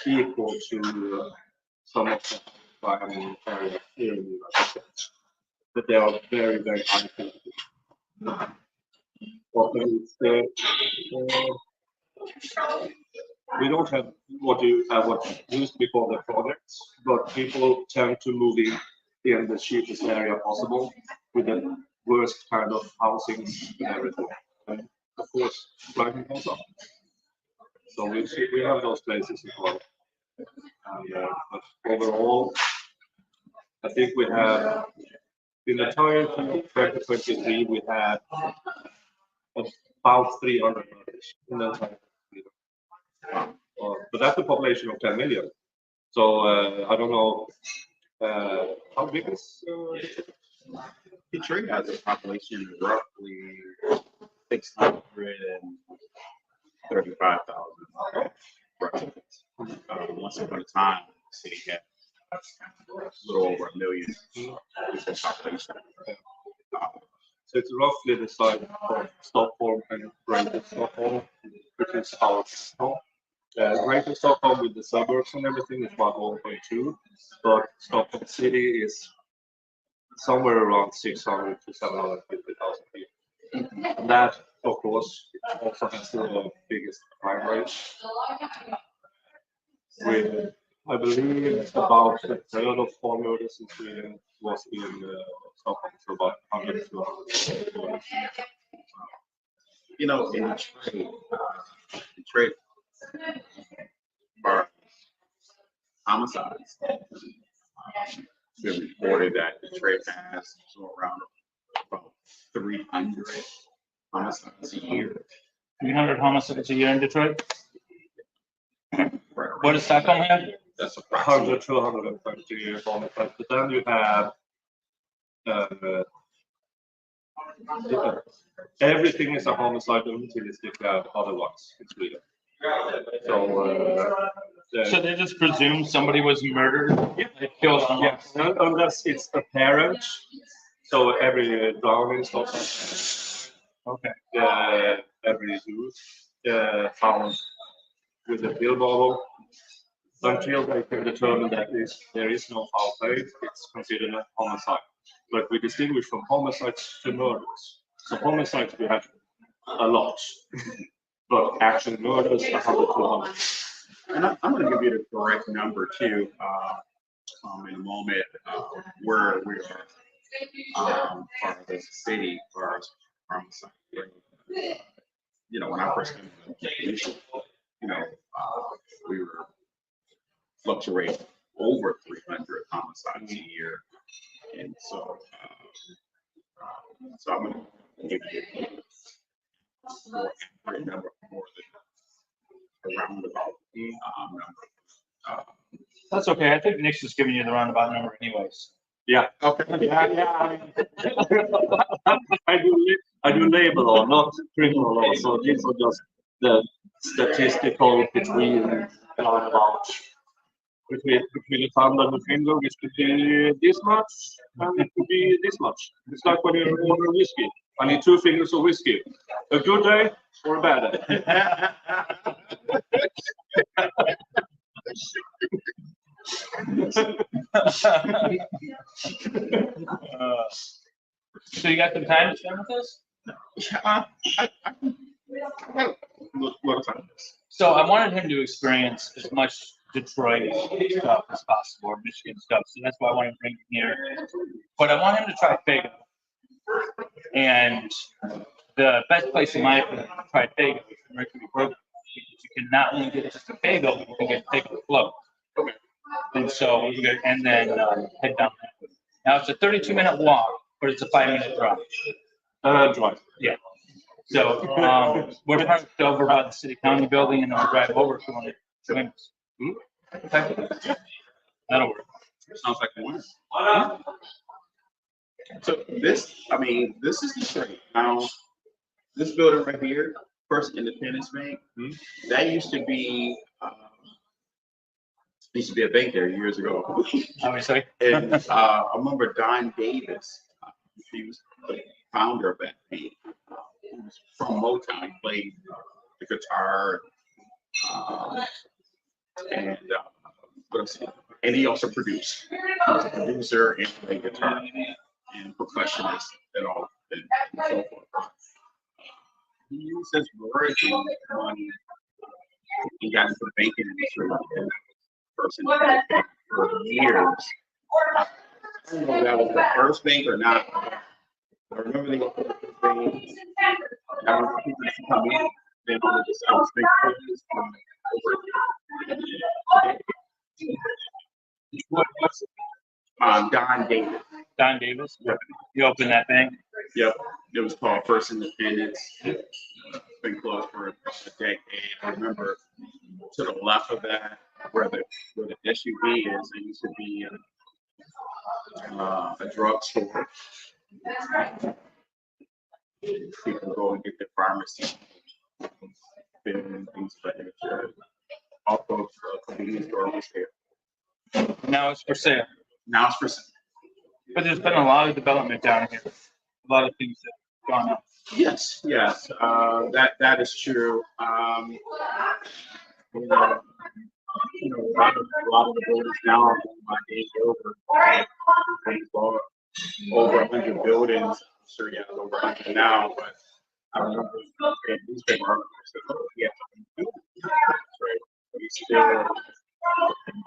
equal to some of the crime areas here in the United States. But they are very, very high. Often it's we don't have what used to be called the projects, but people tend to move in the cheapest area possible with the worst kind of housing and everything. And of course, crime goes up. So we have those places as well. And, but overall, I think we have in the entire 2023 we had about 300 murders in the entire country. But that's a population of 10 million. So I don't know how big is Detroit has a population of roughly 635,000 residents. Once upon a time, the city had a little over 1 million population. So it's roughly the size of Stockholm and Greater Stockholm, which is our capital. Greater Stockholm with the suburbs and everything is about 1.2, but Stockholm City is somewhere around 600 to 750,000 people. And that, of course, also has the biggest crime rate. With, I believe, about a third of all murders in Sweden was in Stockholm, so about 100 to 100. You know, in Detroit, are homicides. It's been reported that Detroit has around about 300 homicides a year. 300 homicides a year in Detroit. Right. What does Stockholm have? That's 100 approximately. to 120 homicides, but then you have everything is a homicide until it's declared otherwise in Sweden. So So they just presume somebody was murdered, they killed on yes, unless it's apparent. So every drowning stops. Okay. Every youth found with a pill bottle. Until they can determine that there is no foul play, it's considered a homicide. But we distinguish from homicides to murders. So homicides we have a lot, but actual murders 100 to 100. And I'm going to give you the correct number too in a moment where we are part of the city for our homicide rate. You know, when I first came to the police, you know, we were fluctuating over 300 homicides a year. And so, so I'm going to give you more accurate number, more than a roundabout number. That's okay. I think Nick's just giving you the roundabout number anyways. Yeah. Okay. Yeah. I do labor law, not criminal law. So these are just the statistical between about between the thumb and the finger, which could be this much and it could be this much. It's like when you order whiskey. I need 2 fingers of whiskey. A good day or a bad day. So you got some time to spend with us? What time? So I wanted him to experience as much Detroit stuff as possible, or Michigan stuff. So that's why I wanted to bring him here. But I want him to try Fago. And the best place in my opinion to try Fago is the Mercury program. You can not only get just a Fago, but you can get Fago float. And so, and then head down. Now it's a 32-minute walk, but it's a 5-minute drive. Drive. Yeah. So we're parked over by the city county building, and then we'll drive over if you want to join us. Okay. That'll work. Sounds like a winner. So this is Detroit. Now, this building right here, First Independence Bank, that used to be a bank there years ago. How many say? And I remember Don Davis. He was the founder of that bank. He was from Motown. He played the guitar, and he also produced. He was a producer and played guitar and percussionist and all and so forth. He used his royalty money. He got into the banking industry and person for years. I don't know if that was the first bank or not. I remember they opened this bank. I remember people used to come in. Then all of this else bank what's Don Davis. Don Davis? Yep. You opened that bank? Yep. It was called First Independence. It's been closed for a decade. I remember to the left of that, where the SUV is, there used to be a drugstore. People go and get their pharmacy, and things like that. Also, convenience store was there. Now it's for sale. Now it's for sale. But there's been a lot of development down here. A lot of things that have gone up. Yes, that is true. A lot of the buildings now are my days over 100 buildings. I'm sure you have over 100 now, but I remember in newspaper articles that we still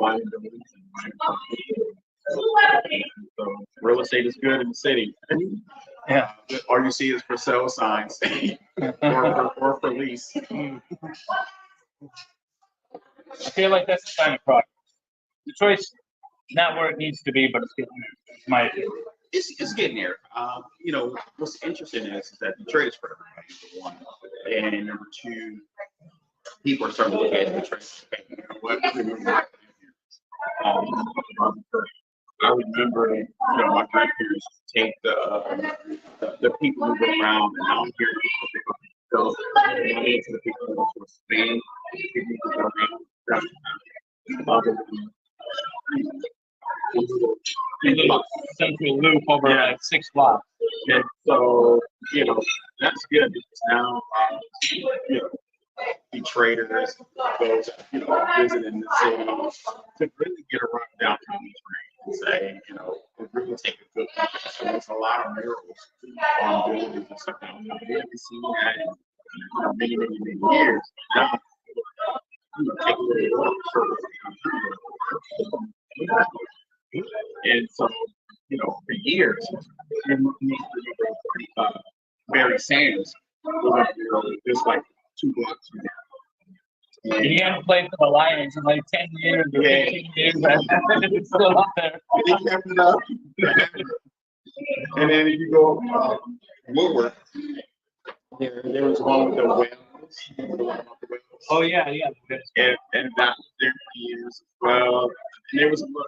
buying buildings and buying. So real estate is good in the city. Yeah. All you see is for sale signs or for lease. I feel like that's the sign of progress. Detroit's not where it needs to be, but it's getting there. It's my opinion. It's getting there. What's interesting is that Detroit is for everybody, number one. And number two, people are starting to look at Detroit. You know what? I remember, my grandparents take the people who go around, and now I'm hearing people go into the people who go to Spain, people who go around. Central loop over like 6 blocks. And so, that's good because now, Detroiters, those, visiting the city to really get around downtown Detroit and say, really take a good look. So there's a lot of murals on buildings and stuff downtown. We haven't seen that in many years. Now, take a look and so, for years, Barry Sanders was up there just like 2 blocks from there. He hadn't played for the Lions in like 10 years or 15 years. It's still up there. He kept it up. And then if you go Woodward, There was one with the whales. The one about the whales. Oh yeah. And that there for years as well. And there was a little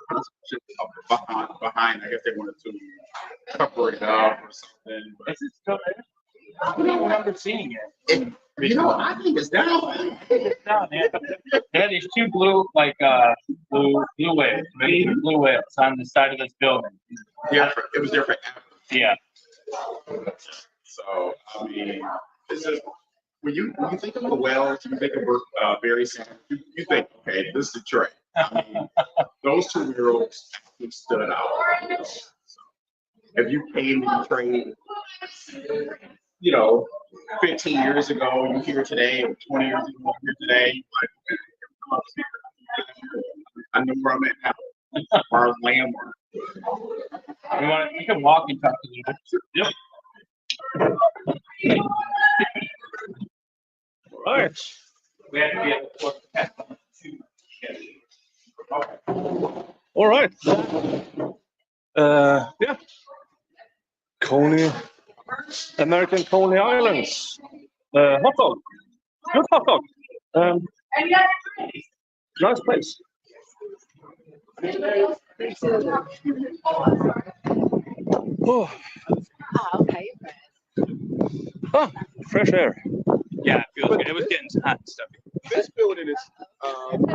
just behind. I guess they wanted to cover it up or something. But Is it still there? I don't remember seeing it. I think it's down. No, man. They had these two blue whales, maybe blue whales on the side of this building. Yeah, it was there forever. Yeah. So I mean, it's just when you think of the whales, you think of Barry Sanders. You think, okay, this is Detroit. I mean, those two murals actually stood out. So if you came to Detroit, 15 years ago, you here today, 20 years ago, you here today, I know where I'm at now. Our landmark. We can walk and talk a little bit. Yep. All right. We have to be at All right. Yeah. Coney, American Coney Islands. Hot dog. Good hot dog. Nice place. Oh, Okay. fresh air. Yeah, it feels good. It was getting hot and stuff. This building is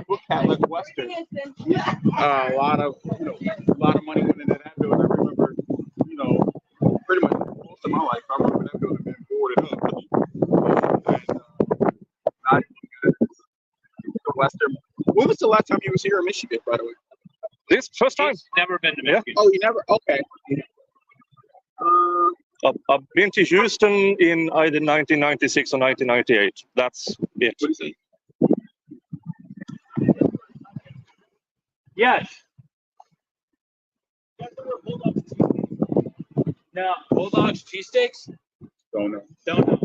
look at like Western. A lot of money went into that building. I remember, pretty much most of my life, I remember that building being boarded up. And not the Western. When was the last time you was here in Michigan, by the way? This first time. He's never been to Yeah. Michigan. Oh, you never? Okay. I've been to Houston in either 1996 or 1998. That's it. What is it? Yes. No, Bulldogs cheesesteaks? Don't know. Don't know.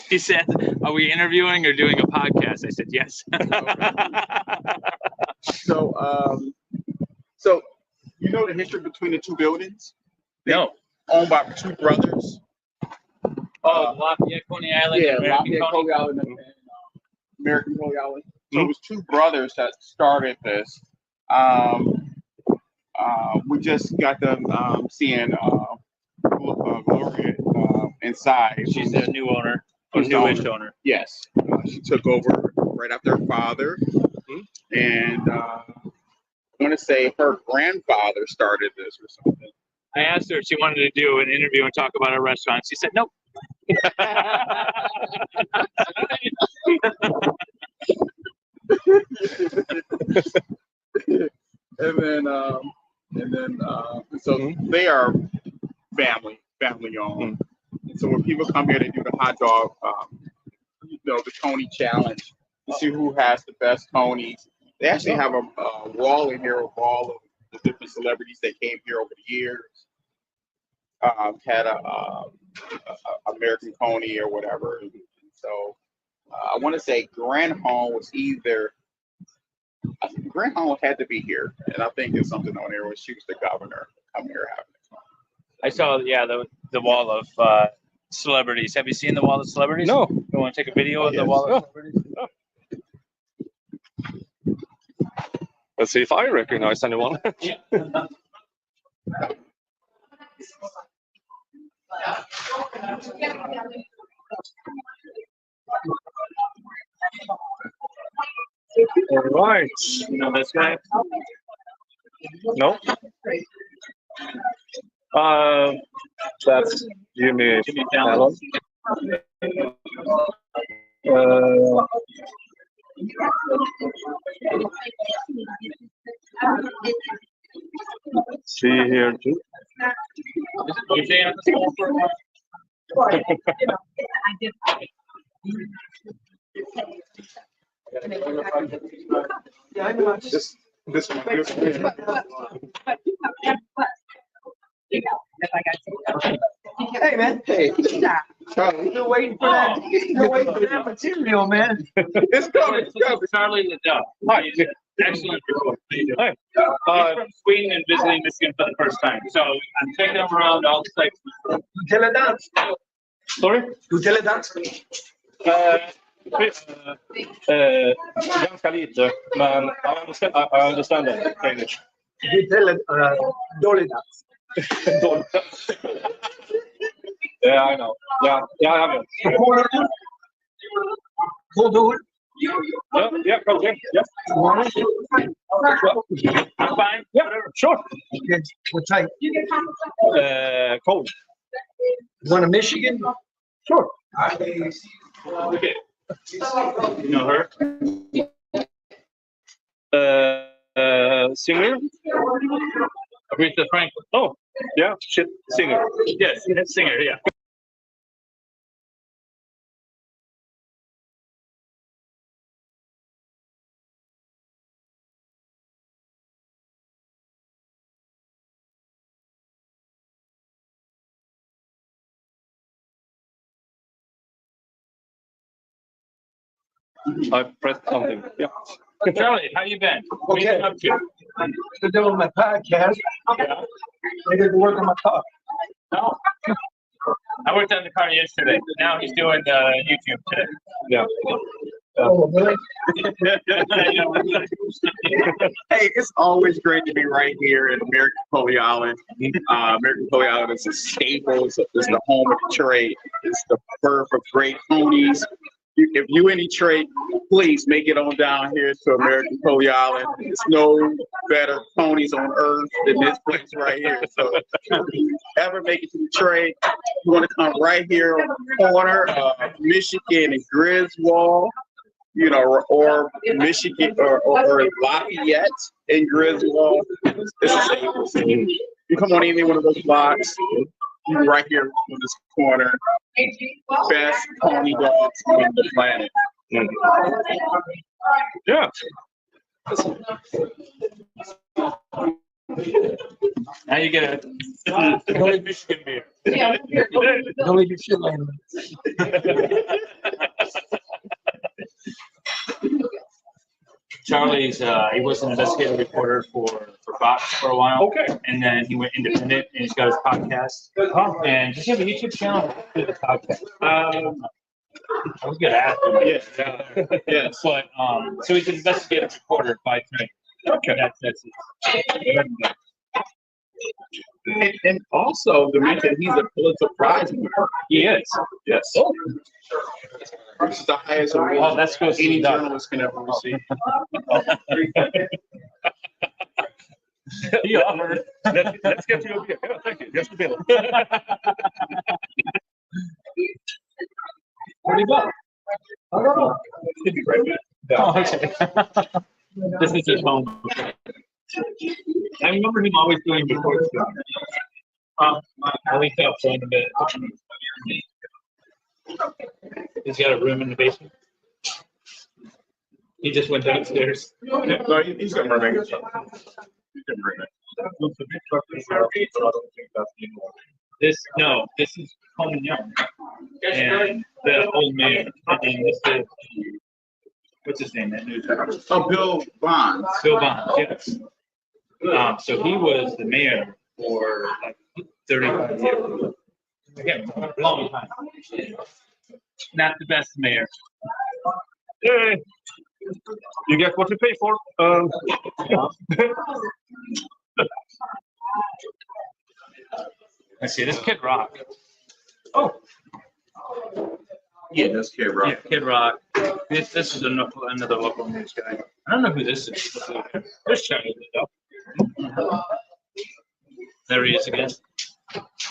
He said, "Are we interviewing or doing a podcast?" I said, "Yes." So you know the history between the two buildings? No. Owned by two brothers. Oh, Lafayette, Coney Island, and American Lafayette, Coney. Coney Island, and American Coney Island. So it was two brothers that started this. We just got them seeing Gloria inside. She's the new owner, or newish owner. Yes, she took over right after her father, and I want to say her grandfather started this or something. I asked her if she wanted to do an interview and talk about her restaurant. She said, "Nope." So they are family owned. And so when people come here, they do the hot dog, the Coney challenge to see who has the best Coney's. They actually have a wall in here of all of the different celebrities that came here over the years. Had a American Coney or whatever. And so I want to say Granholm was either. I think Granholm had to be here, and I think there's something on there when she was the governor coming here having it. I saw, the wall of celebrities. Have you seen the wall of celebrities? No. You want to take a video of the wall of celebrities? Let's see if I recognize anyone. All right. You know this guy? No. That's Jimmy Fallon. See here too. You staying on the phone for a while? This one. Hey, man. Hey. Charlie, we've been waiting for that. We've been waiting for that material, man. It's coming, it's coming. Charlie the Duck. Hi. Excellent. Hi. He's from Sweden and visiting Michigan for the first time. So I'm taking him around all the sites. Teledans. Sorry? Du teledans. Ganska lite, men I understand that. English. Du Dolidans. Yeah, I know. Yeah, I have it. Yeah, come in. Yeah. I'm fine. Yeah, sure. What type? Cold. One of Michigan? Sure. Okay. You know her? Singer? Aretha Franklin. Oh, yeah, shit, singer. Yes, singer, yeah. I pressed something. Yeah. Charlie, how you been? What have you been up to? Still doing my podcast. Yeah. I did work on my car. No. I worked on the car yesterday. Now he's doing YouTube today. Yeah. Oh, really? Hey, it's always great to be right here in American Poli Island. American Poli Island is a staple. It's the home of Detroit. It's the birth of great ponies. If you in Detroit, please make it on down here to American Poli Island. There's no better ponies on earth than this place right here. So if you ever make it to Detroit, you want to come right here on the corner of Michigan and Griswold, you know, or Michigan or Lafayette and Griswold. It's a staple. So you come on any one of those blocks, you're right here on this corner. Best Coney Dogs on the planet. Yeah. Now you get a Michigan beer. Don't leave your shit laying there. Charlie's he was an investigative reporter for Fox for a while. Okay. And then he went independent and he's got his podcast. And does he have a YouTube channel? Or the podcast? I was gonna ask him. Yeah. But so he's an investigative reporter by trade. Okay. That's it. And also to mention he's a Pulitzer Prize winner. He is. Yes. This is the highest award Oh, that's supposed to any be done. journalist can ever receive. He offered. Let's get you a beer. Yeah, thank you. Just a beer. Where'd he go? I don't know. He'll be right back. Oh, okay. This is his home. I remember him always doing reports. I leaked up for him a bit. He's got a room in the basement. He just went downstairs. No, he's gonna run it. He's gonna bring it. This is Coleman Young and the old man. And then this is what's his name? That news guy. Oh, Bill Bonds. Bill Bonds, yes. So he was the mayor for like 35 years. Again, a long time. Not the best mayor. Hey, you get what you pay for. Let's see, this Kid Rock. Oh, Yeah, that's Kid Rock. Yeah, Kid Rock. This is another local news guy. I don't know who this is. There's Charlie though. There he is again.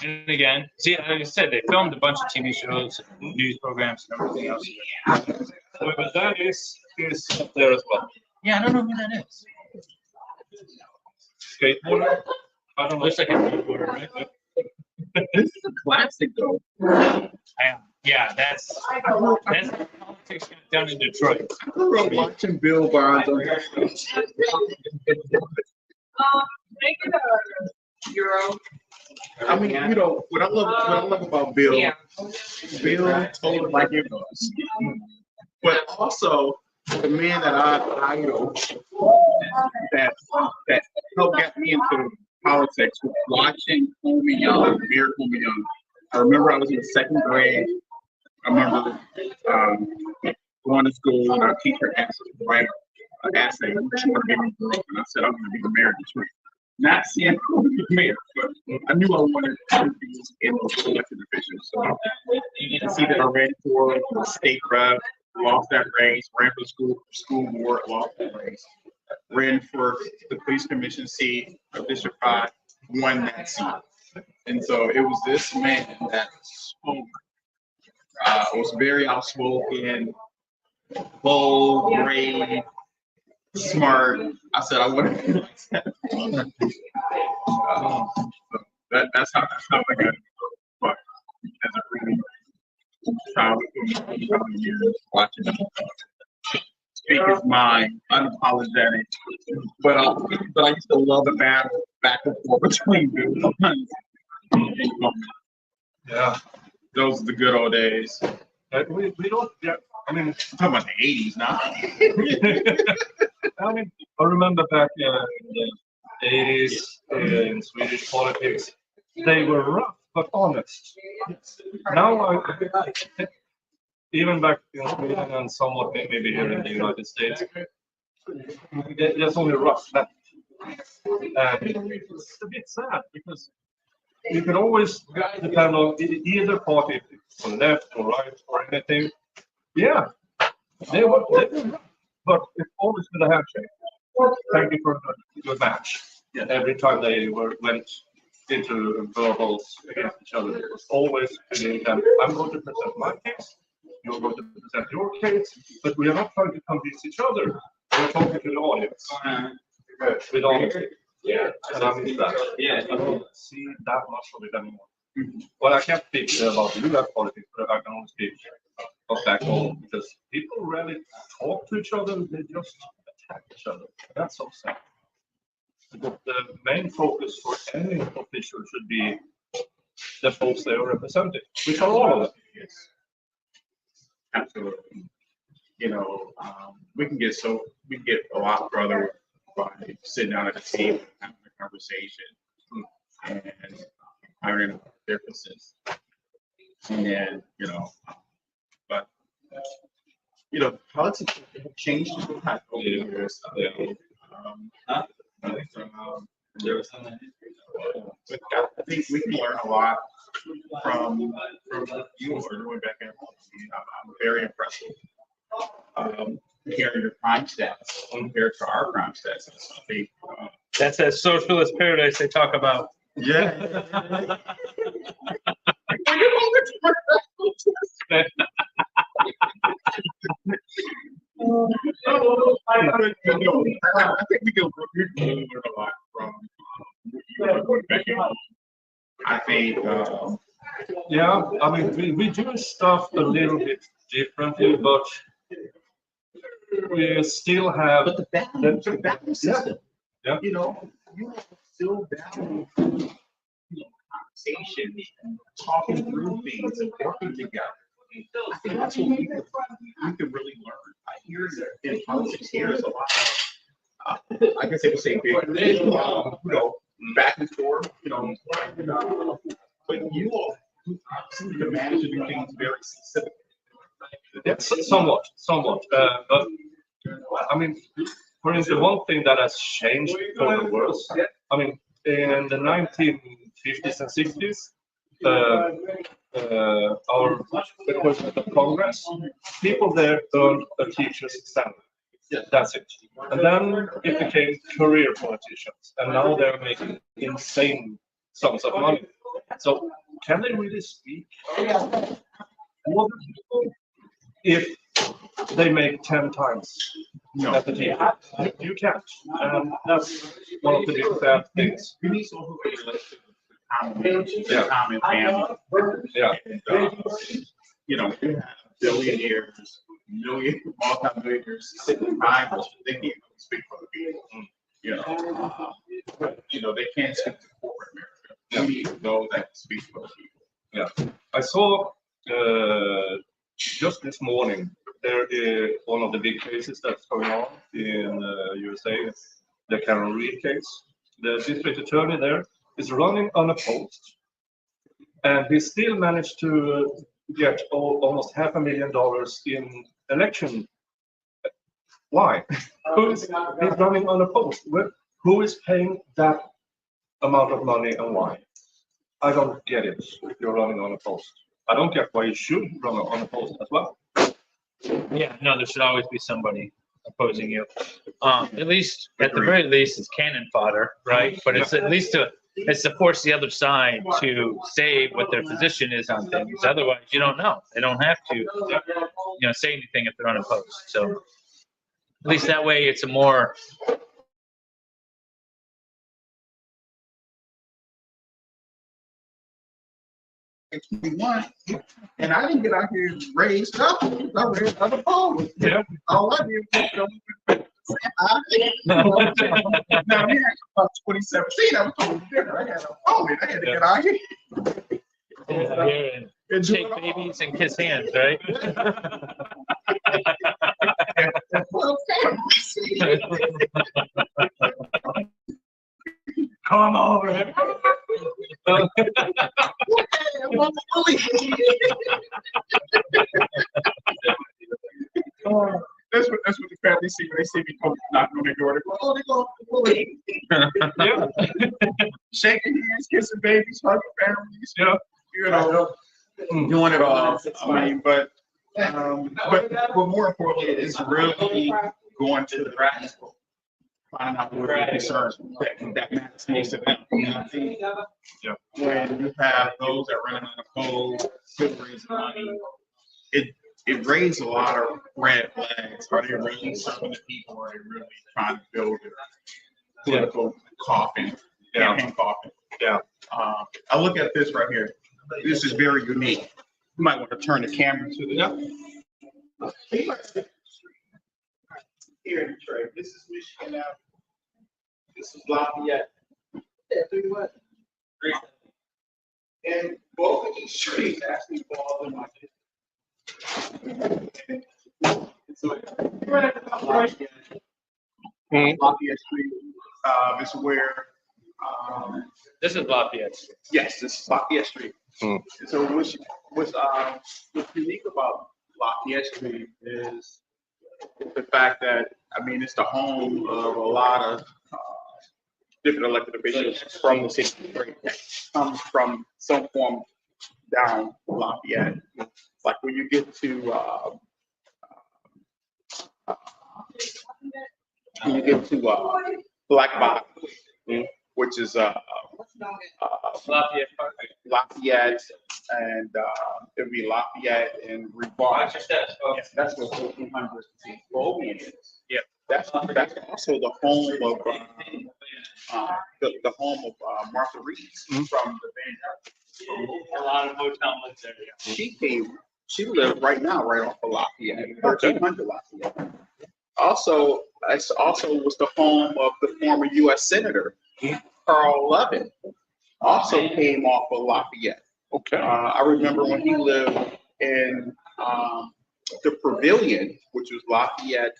And again, see, like I said, they filmed a bunch of TV shows, news programs, and everything else. but that is up there as well. Yeah, I don't know who that is. Skateboarder. I don't know. Looks like a skateboarder, right? This is a classic though. Yeah, that's politics got done in Detroit. I grew up watching Bill Bonds on that Make it a euro. I mean, you know, what I love about Bill, Bill told it like it was. But also the man that I know that helped get me into politics was watching Coney Young, Mayor Coney Young. I remember I was in the second grade. I remember going to school and our teacher asked us to write an essay, what you want to be, and I said I'm going to be the mayor of Detroit. Not seeing who was the mayor, but I knew I wanted to be in those elected officials. So you can see that I ran for the state rep, lost that race, ran for the school board, lost that race, ran for the police commission seat of District 5, won that seat. And so it was this man that spoke, was very outspoken, bold, brave, smart. I said I want to be like that. That's how I got it. But as a really child for years, watching him speak his mind, unapologetic. But I used to love the battle back and forth between them. Yeah. Those are the good old days. We don't, yeah, I mean, I'm talking about the 80s now. I mean, I remember back in the 80s in Swedish politics, they were rough but honest. Now, even back in Sweden and somewhat maybe here in the United States, there's only rough left. And it's a bit sad because you can always depend on either party, if it's on left or right or anything. Yeah, they were rough, but it's always been a handshake. Thank you for the good match. Yeah. Every time they went into verbals against each other, it was always feeling that I'm going to present my case, you're going to present your case, but we are not trying to convince each other. We're talking to the audience with honesty. Yeah, and I miss that. Yeah, I don't see that much of it anymore. Well, I can't speak about U.S. politics, but I can only speak of back home because people rarely talk to each other; they just attack each other. That's so sad. But the main focus for any official should be the folks they are representing, which are all of them. Yes. Absolutely. You know, we can get a lot further by sitting down at the table and having a conversation and ironing out differences. And but politics have changed over the years. I think we can learn a lot from you or doing back in. I'm very impressed with hearing your crime stats compared to our crime stats. That's that socialist paradise they talk about. Yeah. I think we can learn a lot from I think, yeah, I mean, we do stuff a little bit differently, but we still have But the value system, yeah. you still value, conversation, talking through things and working together. I think that's what we can really learn. I hear that in politics here is a lot of, I guess they would say big, back and forth, but you all seem to manage to do things very specific. Yes, somewhat. But I mean, for instance, one thing that has changed for the worse. I mean, in the 1950s and 60s, our Congress, people there earned a teacher's salary. That's it. And then it became career politicians, and now they're making insane sums of money. So can they really speak for the people if they make 10 times at the teacher? You can't, and that's one of the big bad things. You need someone who can relate to the common family. Yeah. And, you have billionaires, multi-millionaires sitting behind us, they can't speak for the people. They can't speak to corporate America. We need those speak to those people. Yeah, I saw just this morning there is one of the big cases that's going on in USA, the Karen Reed case. The district attorney there is running unopposed, and he still managed to get almost $500,000 in election. Why? He's running unopposed. Who is paying that amount of money and why? I don't get it if you're running unopposed. I don't get why you should run unopposed as well. Yeah, no, there should always be somebody opposing you. At least, at the very least, it's cannon fodder, right? But it's at least it's to force the other side to say what their position is on things. Otherwise, you don't know. They don't have to, say anything if they're unopposed. So at least that way, it's a more. In 21, and I didn't get out here raised up. I raised other polls. Yeah. All I did was now we had about 2017. I was totally different. I had a phone. I had to get out here. And shake babies and kiss hands, right? Come over. That's what the family see when they see me come knocking on their door. They go, oh, they go, Willy. Shaking hands, kissing babies, hugging families. Doing it all. I mean, but more importantly, it's really going to the practical. Finding out what their concerns that matters most to them. When you have those that run unopposed, still raising money, it raises a lot of red flags. Are they really serving the people, or are they really trying to build a political coffin, campaign coffin? Yeah. I look at this right here. This is very unique. You might want to turn the camera to the here in Detroit. This is Michigan Avenue. This is Lafayette. And both of these streets actually fall in my district. So right at the top right here, Lafayette Street is where. This is Lafayette. Yes, this is Lafayette Street. So what's unique about Lafayette Street is the fact that, I mean, it's the home of a lot of different elected officials from the city of Detroit that comes from some form down Lafayette. Like when you get to Black Box, which is Lafayette, and it'll be Lafayette and Rebar. Yes, that's what 1400 Bohemian is. Yeah, that's also the home of the home of Martha Reeves from the band. A lot of Motown lives there. Yeah. She lives right now right off of Lafayette, 1300 Lafayette. Also, it's also was the home of the former U.S. Senator Carl Levin. Also came off of Lafayette. Okay. I remember when he lived in the Pavilion, which was Lafayette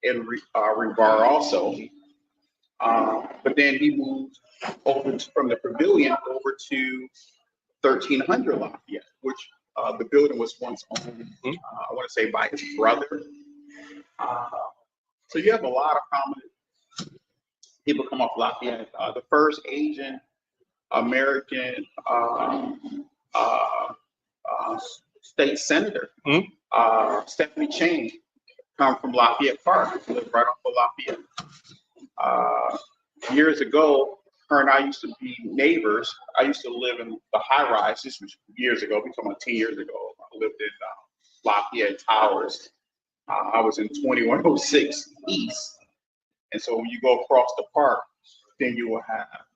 and Rebar also. But then he moved over from the Pavilion over to 1300 Lafayette, which the building was once owned, I want to say, by his brother. So you have a lot of prominent people come off Lafayette. The first Asian American state senator, Stephanie Chang, come from Lafayette Park, lived right off of Lafayette. Years ago, her and I used to be neighbors. I used to live in the high rise. This was years ago, becoming 10 years ago. I lived in Lafayette Towers. I was in 2106 East. And so when you go across the park, then you will have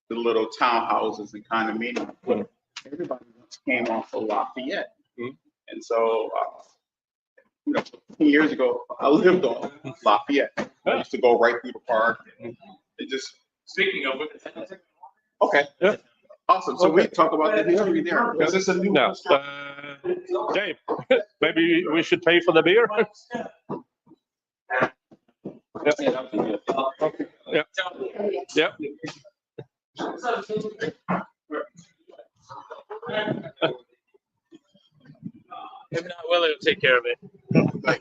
the little townhouses and condominiums. Everybody came off of Lafayette. And so, 10 years ago, I lived on Lafayette. I used to go right through the park. And it just, Speaking of it, okay. Yeah. Awesome. So we talk about the history there. Because it's a new. Yeah. Dave, maybe we should pay for the beer? Yeah. Yeah. If not, Willie will take care of it. I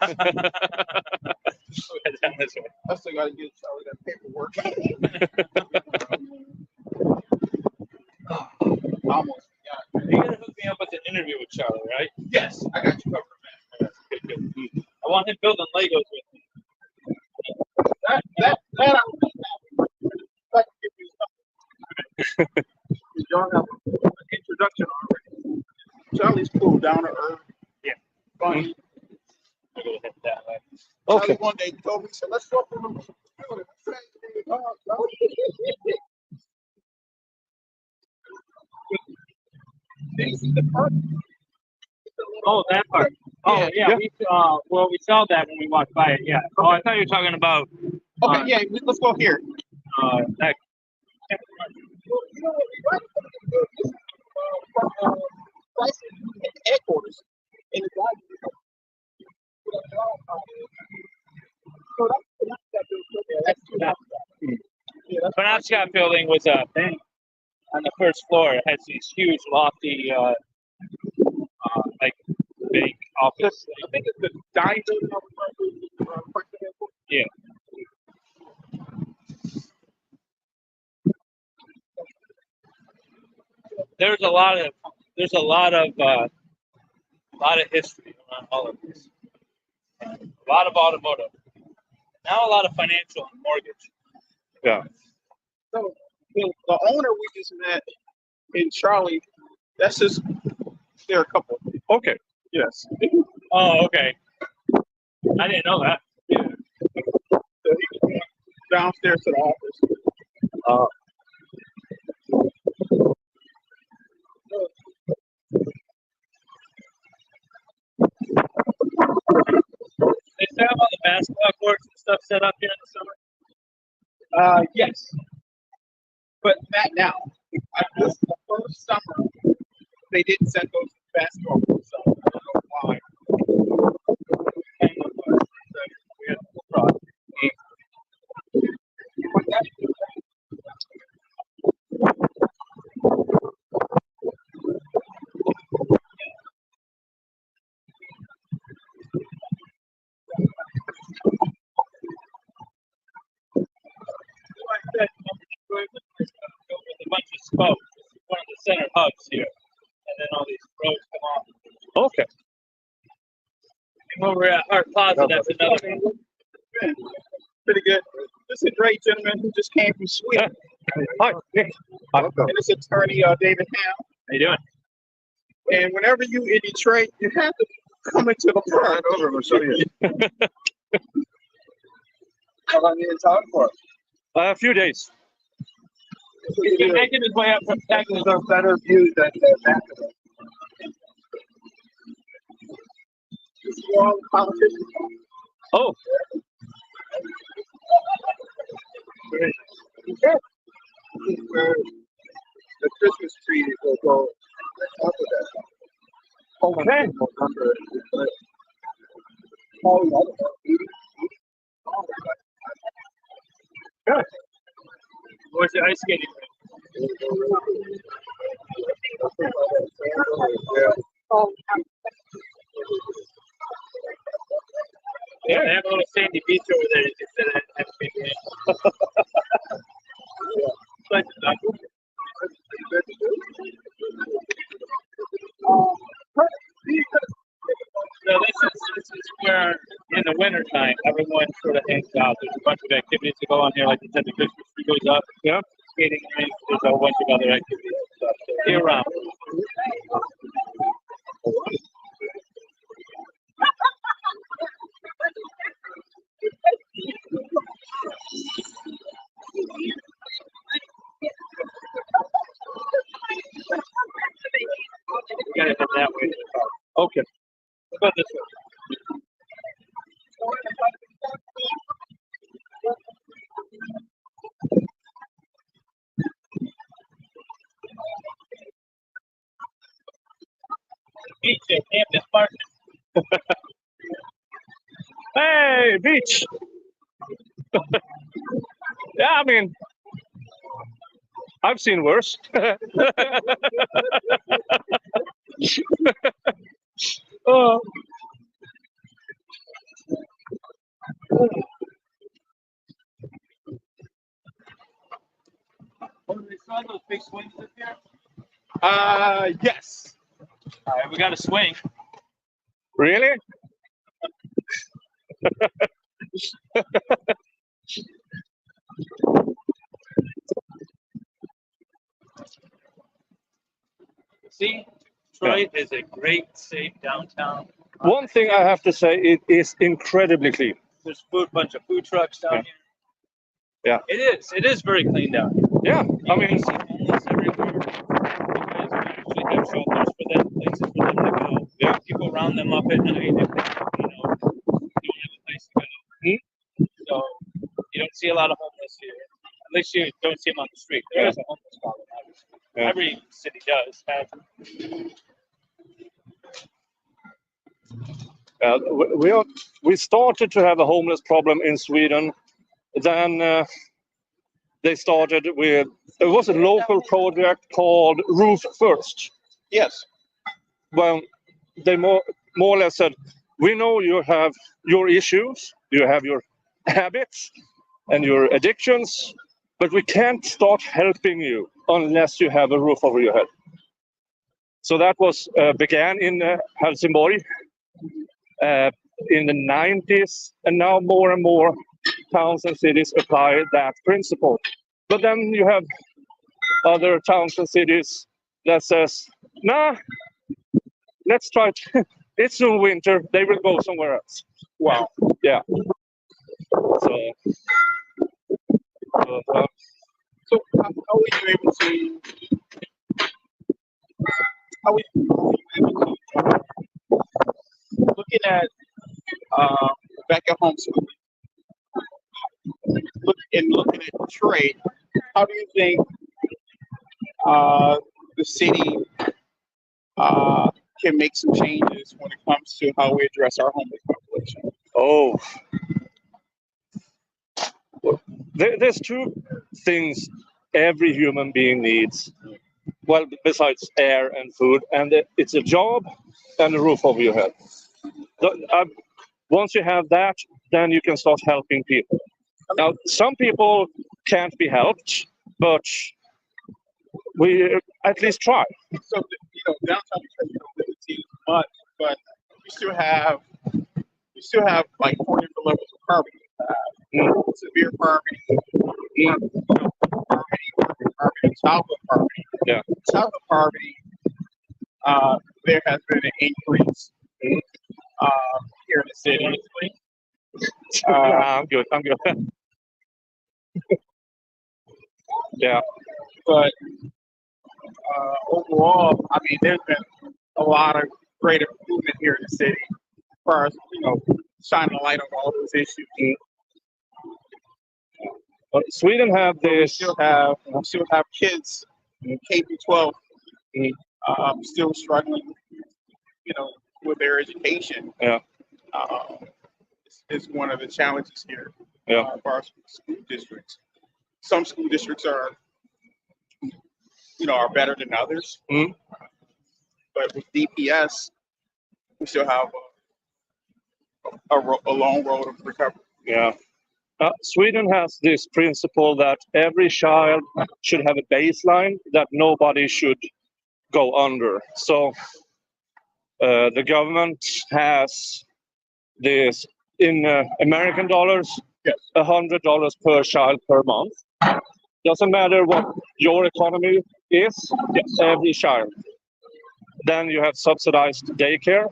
still gotta get Charlie that paperwork. Almost. You gotta hook me up with an interview with Charlie, right? Yes, I got you covered, man. Good, good. I want him building Legos with me. That I like to give you something. You don't have an introduction already. Charlie's cool, down to earth. Yeah. Funny. I'm gonna hit that way. Okay. Charlie one day told me, he said, let's go for the building. This is the part. Oh, that part. Oh, Yeah. yeah. We well, we saw that when we walked by it. Yeah. Oh, I thought you were talking about Okay, yeah, let's go here. that. Headquarters. In the Penobscot building was a thing on the first floor. It has these huge, lofty, like big office. I think it's the dime building on the front. Yeah. There's a lot of history around all of this. A lot of automotive. Now a lot of financial and mortgage. Yeah. So the owner we just met in Charlie, that's just they're a couple. Okay. Yes. Oh, okay. I didn't know that. Yeah. So he was downstairs to the office. They still have all the basketball courts and stuff set up here in the summer. Yes. But not now. This is the first summer they didn't set those basketball courts up. I don't know why. We had a full project. Like that, with a bunch of spokes. One of the center hubs here, and then all these roads come off. Okay. And when we're at Art Plaza, that's another one. Pretty good. This is a great gentleman who just came from Sweden. Hi. And this attorney, David Ham. How you doing? And whenever you in Detroit, you have to come into the park. Over, we'll show you. How long you in town for? A few days. He's making his way up from Texas. There's a better view than the back of it. This is where all the politicians are. Oh. This is where the Christmas tree will go on top of that. Okay. Good. Where's the ice skating rink? Yeah, they have a little sandy beach over there. You can sit and have a big game. But, so this is where in the wintertime everyone sort of hangs out. There's a bunch of activities to go on here, like you said, the Christmas tree goes up. Yeah. Skating rink, there's a whole bunch of other activities and stuff. So year round. You gotta head that way to the car. Okay. What about this way? beach at Camden Park. Hey, beach. Yeah, I mean, I've seen worse. Oh. Oh, they saw those big swings up here? Yes. All right, we got a swing. Really? See, Detroit is a great, safe downtown. One thing I have to say, it is incredibly clean. There's bunch of food trucks down here. Yeah. It is very clean down here. Yeah, I You mean, see homeless everywhere. Because we usually have shelters for them, places for them to go. Yeah. People round them up at night if they, don't have a place to go. So you don't see a lot of homeless here. At least you don't see them on the street. There is a homeless problem, obviously. Yeah. Every city does have. we started to have a homeless problem in Sweden. Then they started with, there was a local project called Roof First. Yes. Well, they more or less said, we know you have your issues, you have your habits and your addictions, but we can't start helping you unless you have a roof over your head. So that was began in Helsingborg in the 90s, and now more and more towns and cities apply that principle. But then you have other towns and cities that says, nah, let's try it. It's soon winter, they will go somewhere else. Wow. Yeah. So So how were you able to? How were you able to? Looking at back at home school, looking at Detroit, how do you think the city can make some changes when it comes to how we address our homeless population? oh, there's two things every human being needs. Well, besides air and food, and it's a job and a roof over your head. Once you have that, then you can start helping people. Now, some people can't be helped, but we at least try. So downtown Detroit, you don't really see much, but you still have like 4 different levels of poverty. Severe poverty, poverty, childhood poverty. Yeah. Childhood poverty, there has been an increase here in the city. I'm good. Yeah. But overall, I mean, there's been a lot of great improvement here in the city as far as, shining a light on all those issues. Sweden have We this. still have kids K-12 still struggling, with their education. Yeah. It's one of the challenges here. Yeah. For our school districts. Some school districts are better than others. Mhm. But with DPS, we still have a long road of recovery. Yeah. Sweden has this principle that every child should have a baseline that nobody should go under. So the government has this in American dollars, Yes. $100 per child per month. Doesn't matter what your economy is, every child. Then you have subsidized daycare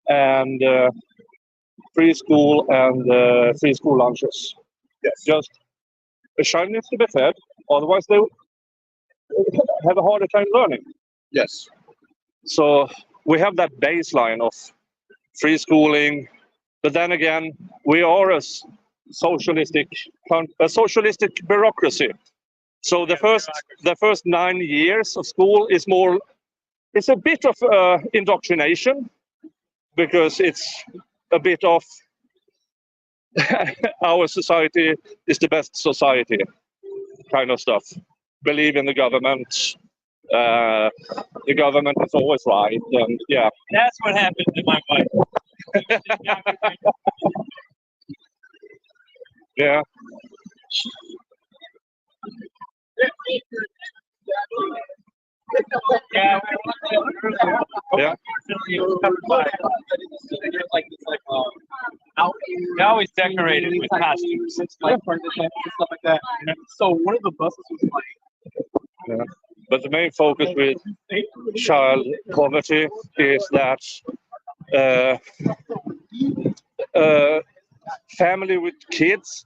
and free school and free school lunches. Yes. Just a child needs to be fed, otherwise they have a harder time learning. Yes. So we have that baseline of free schooling, but then again, we are a socialistic bureaucracy. So the first 9 years of school is more it's a bit of indoctrination, because it's a bit of our society is the best society kind of stuff. Believe in the government. The government is always right, and yeah. That's what happened to my wife. Yeah. Yeah. Yeah. Unfortunately, it was covered by. They always decorated with costumes. Like part of the camp and stuff like that. So one of the buses was like, Yeah. But the main focus with child poverty is that family with kids,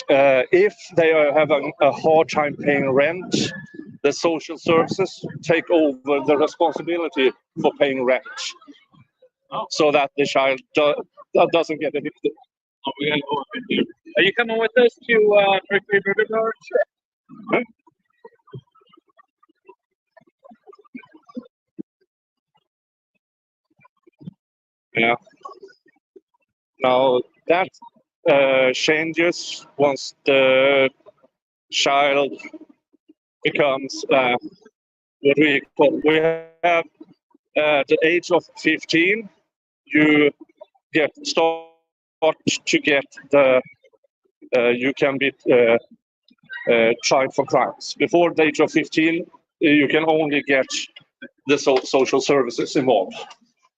if they are having a hard time paying rent, the social services take over the responsibility for paying rent, so that the child doesn't get evicted. Are you coming with us to Mercury River Guard? Huh? Yeah. Now that changes once the child becomes what we have at the age of 15, you start to get you can be tried for crimes. Before the age of 15, you can only get the social services involved.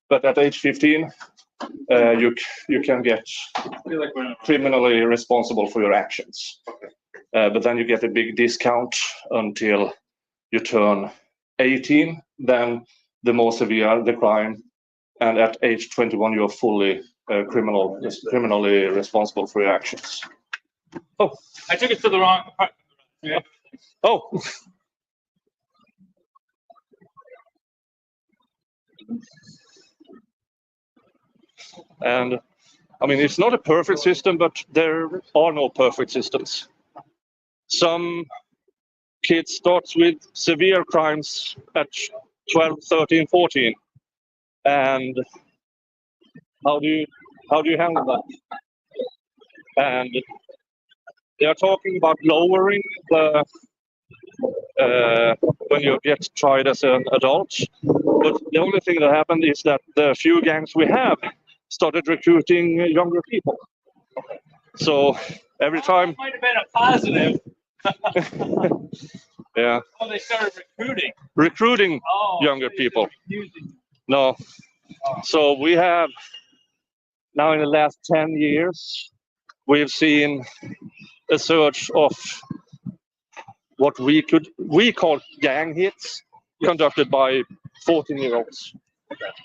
But at age 15, you can get criminally responsible for your actions. But then you get a big discount until you turn 18. Then the more severe the crime, and at age 21, you're fully criminally responsible for your actions. Oh, I took it to the wrong part. Yeah. Oh. And I mean, it's not a perfect system, but there are no perfect systems. Some kids start with severe crimes at 12, 13, 14. And how do you handle that? And they are talking about lowering the when you get tried as an adult. But the only thing that happened is that the few gangs we have started recruiting younger people. So every time. Might have been a positive. Yeah. Oh, they started recruiting. Recruiting younger people. No. So we have now in the last 10 years, we've seen a surge of what we call gang hits conducted by 14-year-olds,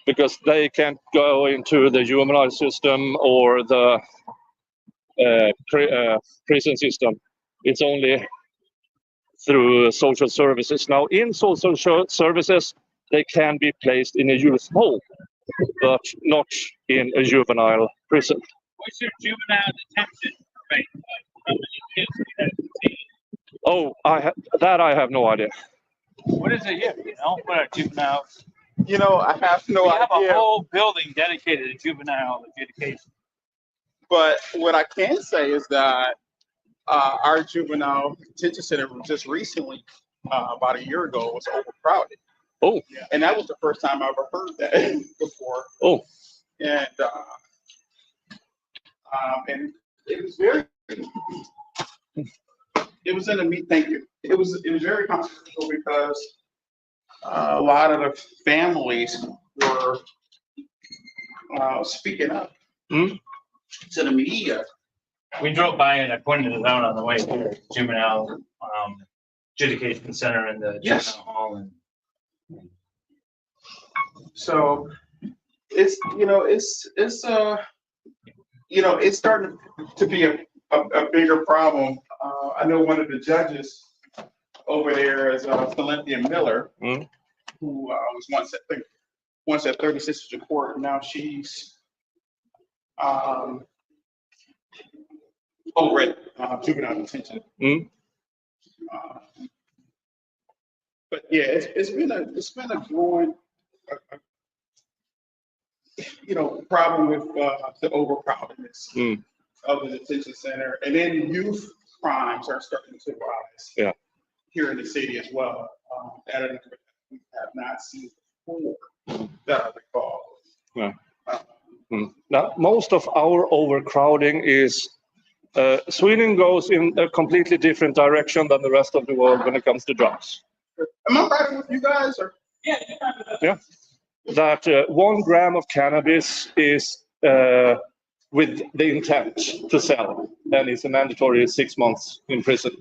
because they can't go into the juvenile system or the prison system. It's only through social services. Now, in social services, they can be placed in a youth home, but not in a juvenile prison. What's your juvenile detention rate? How many kids do you have detained? Oh, I have no idea. What is it? You know, what are juveniles? You know, I have no We have idea. a whole building dedicated to juvenile adjudication. But what I can say is that our juvenile detention center just recently, about a year ago, was overcrowded. Oh. And that was the first time I ever heard that before. Oh. And it was very. It was in a meet. Thank you. It was very controversial because a lot of the families were speaking up to the media. We drove by and I pointed it out on the way here. Juvenile adjudication center in the juvenile hall. And so it's it's starting to be a bigger problem. I know one of the judges over there is Cynthia Miller, who was once at 36th District Court. Now she's over at juvenile detention. But yeah, it's been a growing, problem with the overcrowdedness of the detention center, and then youth crimes are starting to rise. Yeah. Here in the city as well, at a number that we have not seen before that I recall. Yeah. Now, most of our overcrowding is Sweden goes in a completely different direction than the rest of the world when it comes to drugs. Am I riding with you guys? Or? Yeah. That 1 gram of cannabis is with the intent to sell, and it's a mandatory 6 months in prison.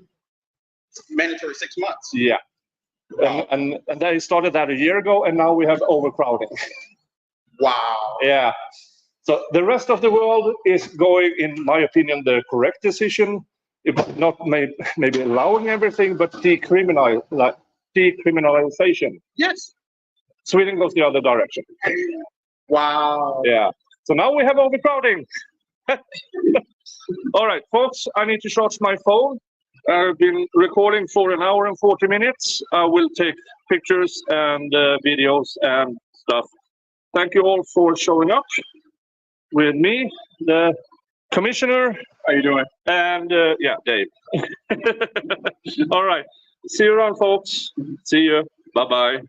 Mandatory 6 months. Yeah. Wow. And they started that a year ago, and now we have overcrowding. Wow. Yeah. So the rest of the world is going, in my opinion, the correct decision. Not maybe allowing everything, but decriminalization. Yes. Sweden goes the other direction. Wow. Yeah. So now we have overcrowding. All right, folks, I need to charge my phone. I've been recording for 1 hour and 40 minutes. I will take pictures and videos and stuff. Thank you all for showing up with me, the commissioner. How you doing? And yeah, Dave. All right. See you around, folks. See you. Bye-bye.